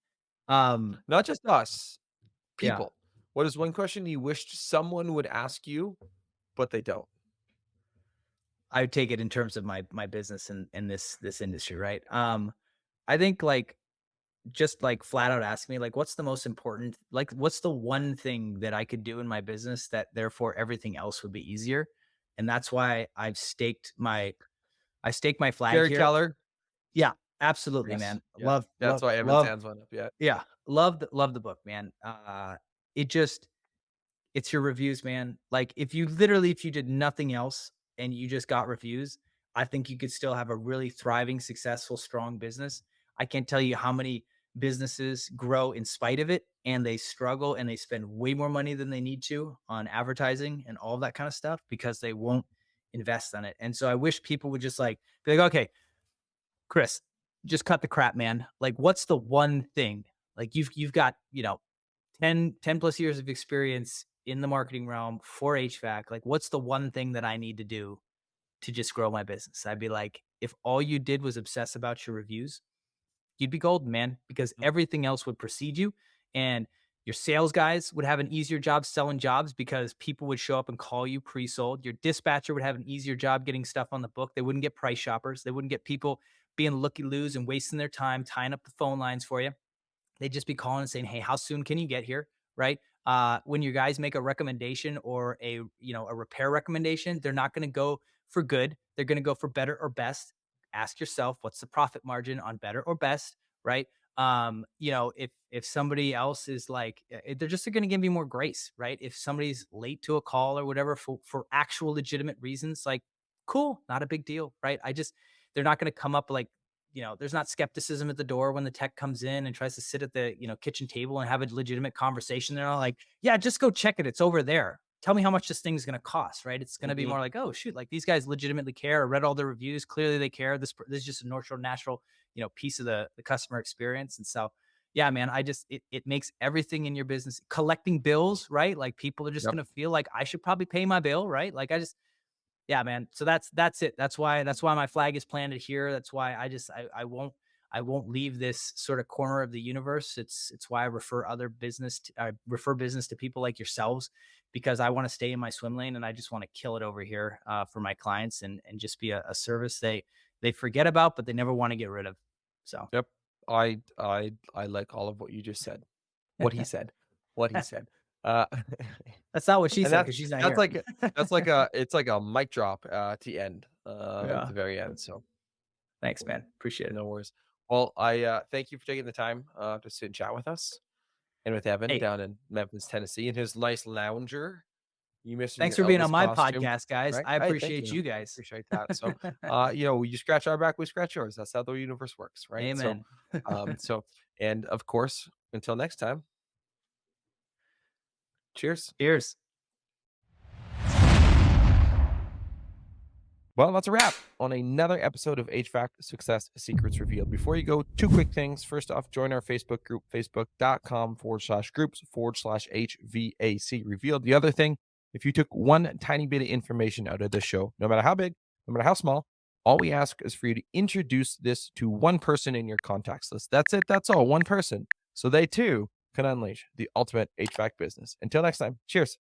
Not just us, Yeah. people. What is one question you wished someone would ask you, but they don't? I would take it in terms of my business in this industry, right? I think like just like flat out ask me like what's the most important, like what's the one thing that I could do in my business that therefore everything else would be easier. And that's why I staked my flag Gary here. Keller. Yeah, absolutely, Yes. man. Yeah. That's why Evan's hands went up. Yeah. Yeah, love the book, man. It just it's your reviews, man. Like if you did nothing else and you just got reviews, I think you could still have a really thriving, successful, strong business. I can't tell you how many businesses grow in spite of it and they struggle and they spend way more money than they need to on advertising and all that kind of stuff because they won't invest on it. And so I wish people would just like be like, okay, Chris, just cut the crap, man. Like, what's the one thing? Like you've got, 10 plus years of experience in the marketing realm for HVAC. Like, what's the one thing that I need to do to just grow my business? I'd be like, if all you did was obsess about your reviews, you'd be golden, man, because everything else would precede you. And your sales guys would have an easier job selling jobs because people would show up and call you pre-sold. Your dispatcher would have an easier job getting stuff on the book. They wouldn't get price shoppers. They wouldn't get people being looky-loos and wasting their time tying up the phone lines for you. They'd just be calling and saying, "Hey, how soon can you get here?" Right? When your guys make a recommendation or a repair recommendation, they're not going to go for good. They're going to go for better or best. Ask yourself, what's the profit margin on better or best? Right? If somebody else is like, they're just going to give you more grace, right? If somebody's late to a call or whatever for actual legitimate reasons, like, cool, not a big deal, right? They're not going to come up like, there's not skepticism at the door when the tech comes in and tries to sit at the, kitchen table and have a legitimate conversation. They're all like, yeah, just go check it. It's over there. Tell me how much this thing's going to cost, right? It's going to be more like, oh shoot, like these guys legitimately care. I read all the reviews. Clearly they care. This is just a natural, piece of the customer experience. And so, yeah, man, it makes everything in your business collecting bills, right? Like people are just Yep. going to feel like I should probably pay my bill, right? Like yeah, man. So that's it. That's why my flag is planted here. That's why I won't leave this sort of corner of the universe. It's why I refer business to people like yourselves, because I want to stay in my swim lane and I just want to kill it over here for my clients and just be a service they forget about, but they never want to get rid of. So Yep. I like all of what you just said. What he said. What he said. Uh that's not what she and said because she's not that's here. like that's like a it's like a mic drop at the end, at Yeah. the very end. So Thanks, man. Appreciate it. no worries. Well, I thank you for taking the time to sit and chat with us and with Evan Hey, down in Memphis, Tennessee, in his nice lounger. You missing Thanks your for being Elvis on my costume, podcast, guys. right? I Hey, thank appreciate you guys. Appreciate that. So, you scratch our back, we scratch yours. That's how the universe works, right? Amen. So, and of course, until next time, cheers. Cheers. Well, that's a wrap on another episode of HVAC Success Secrets Revealed. Before you go, two quick things. First off, join our Facebook group, facebook.com/groups/HVAC Revealed. The other thing, if you took one tiny bit of information out of this show, no matter how big, no matter how small, all we ask is for you to introduce this to one person in your contacts list. That's it. That's all. One person. So they too can unleash the ultimate HVAC business. Until next time, cheers.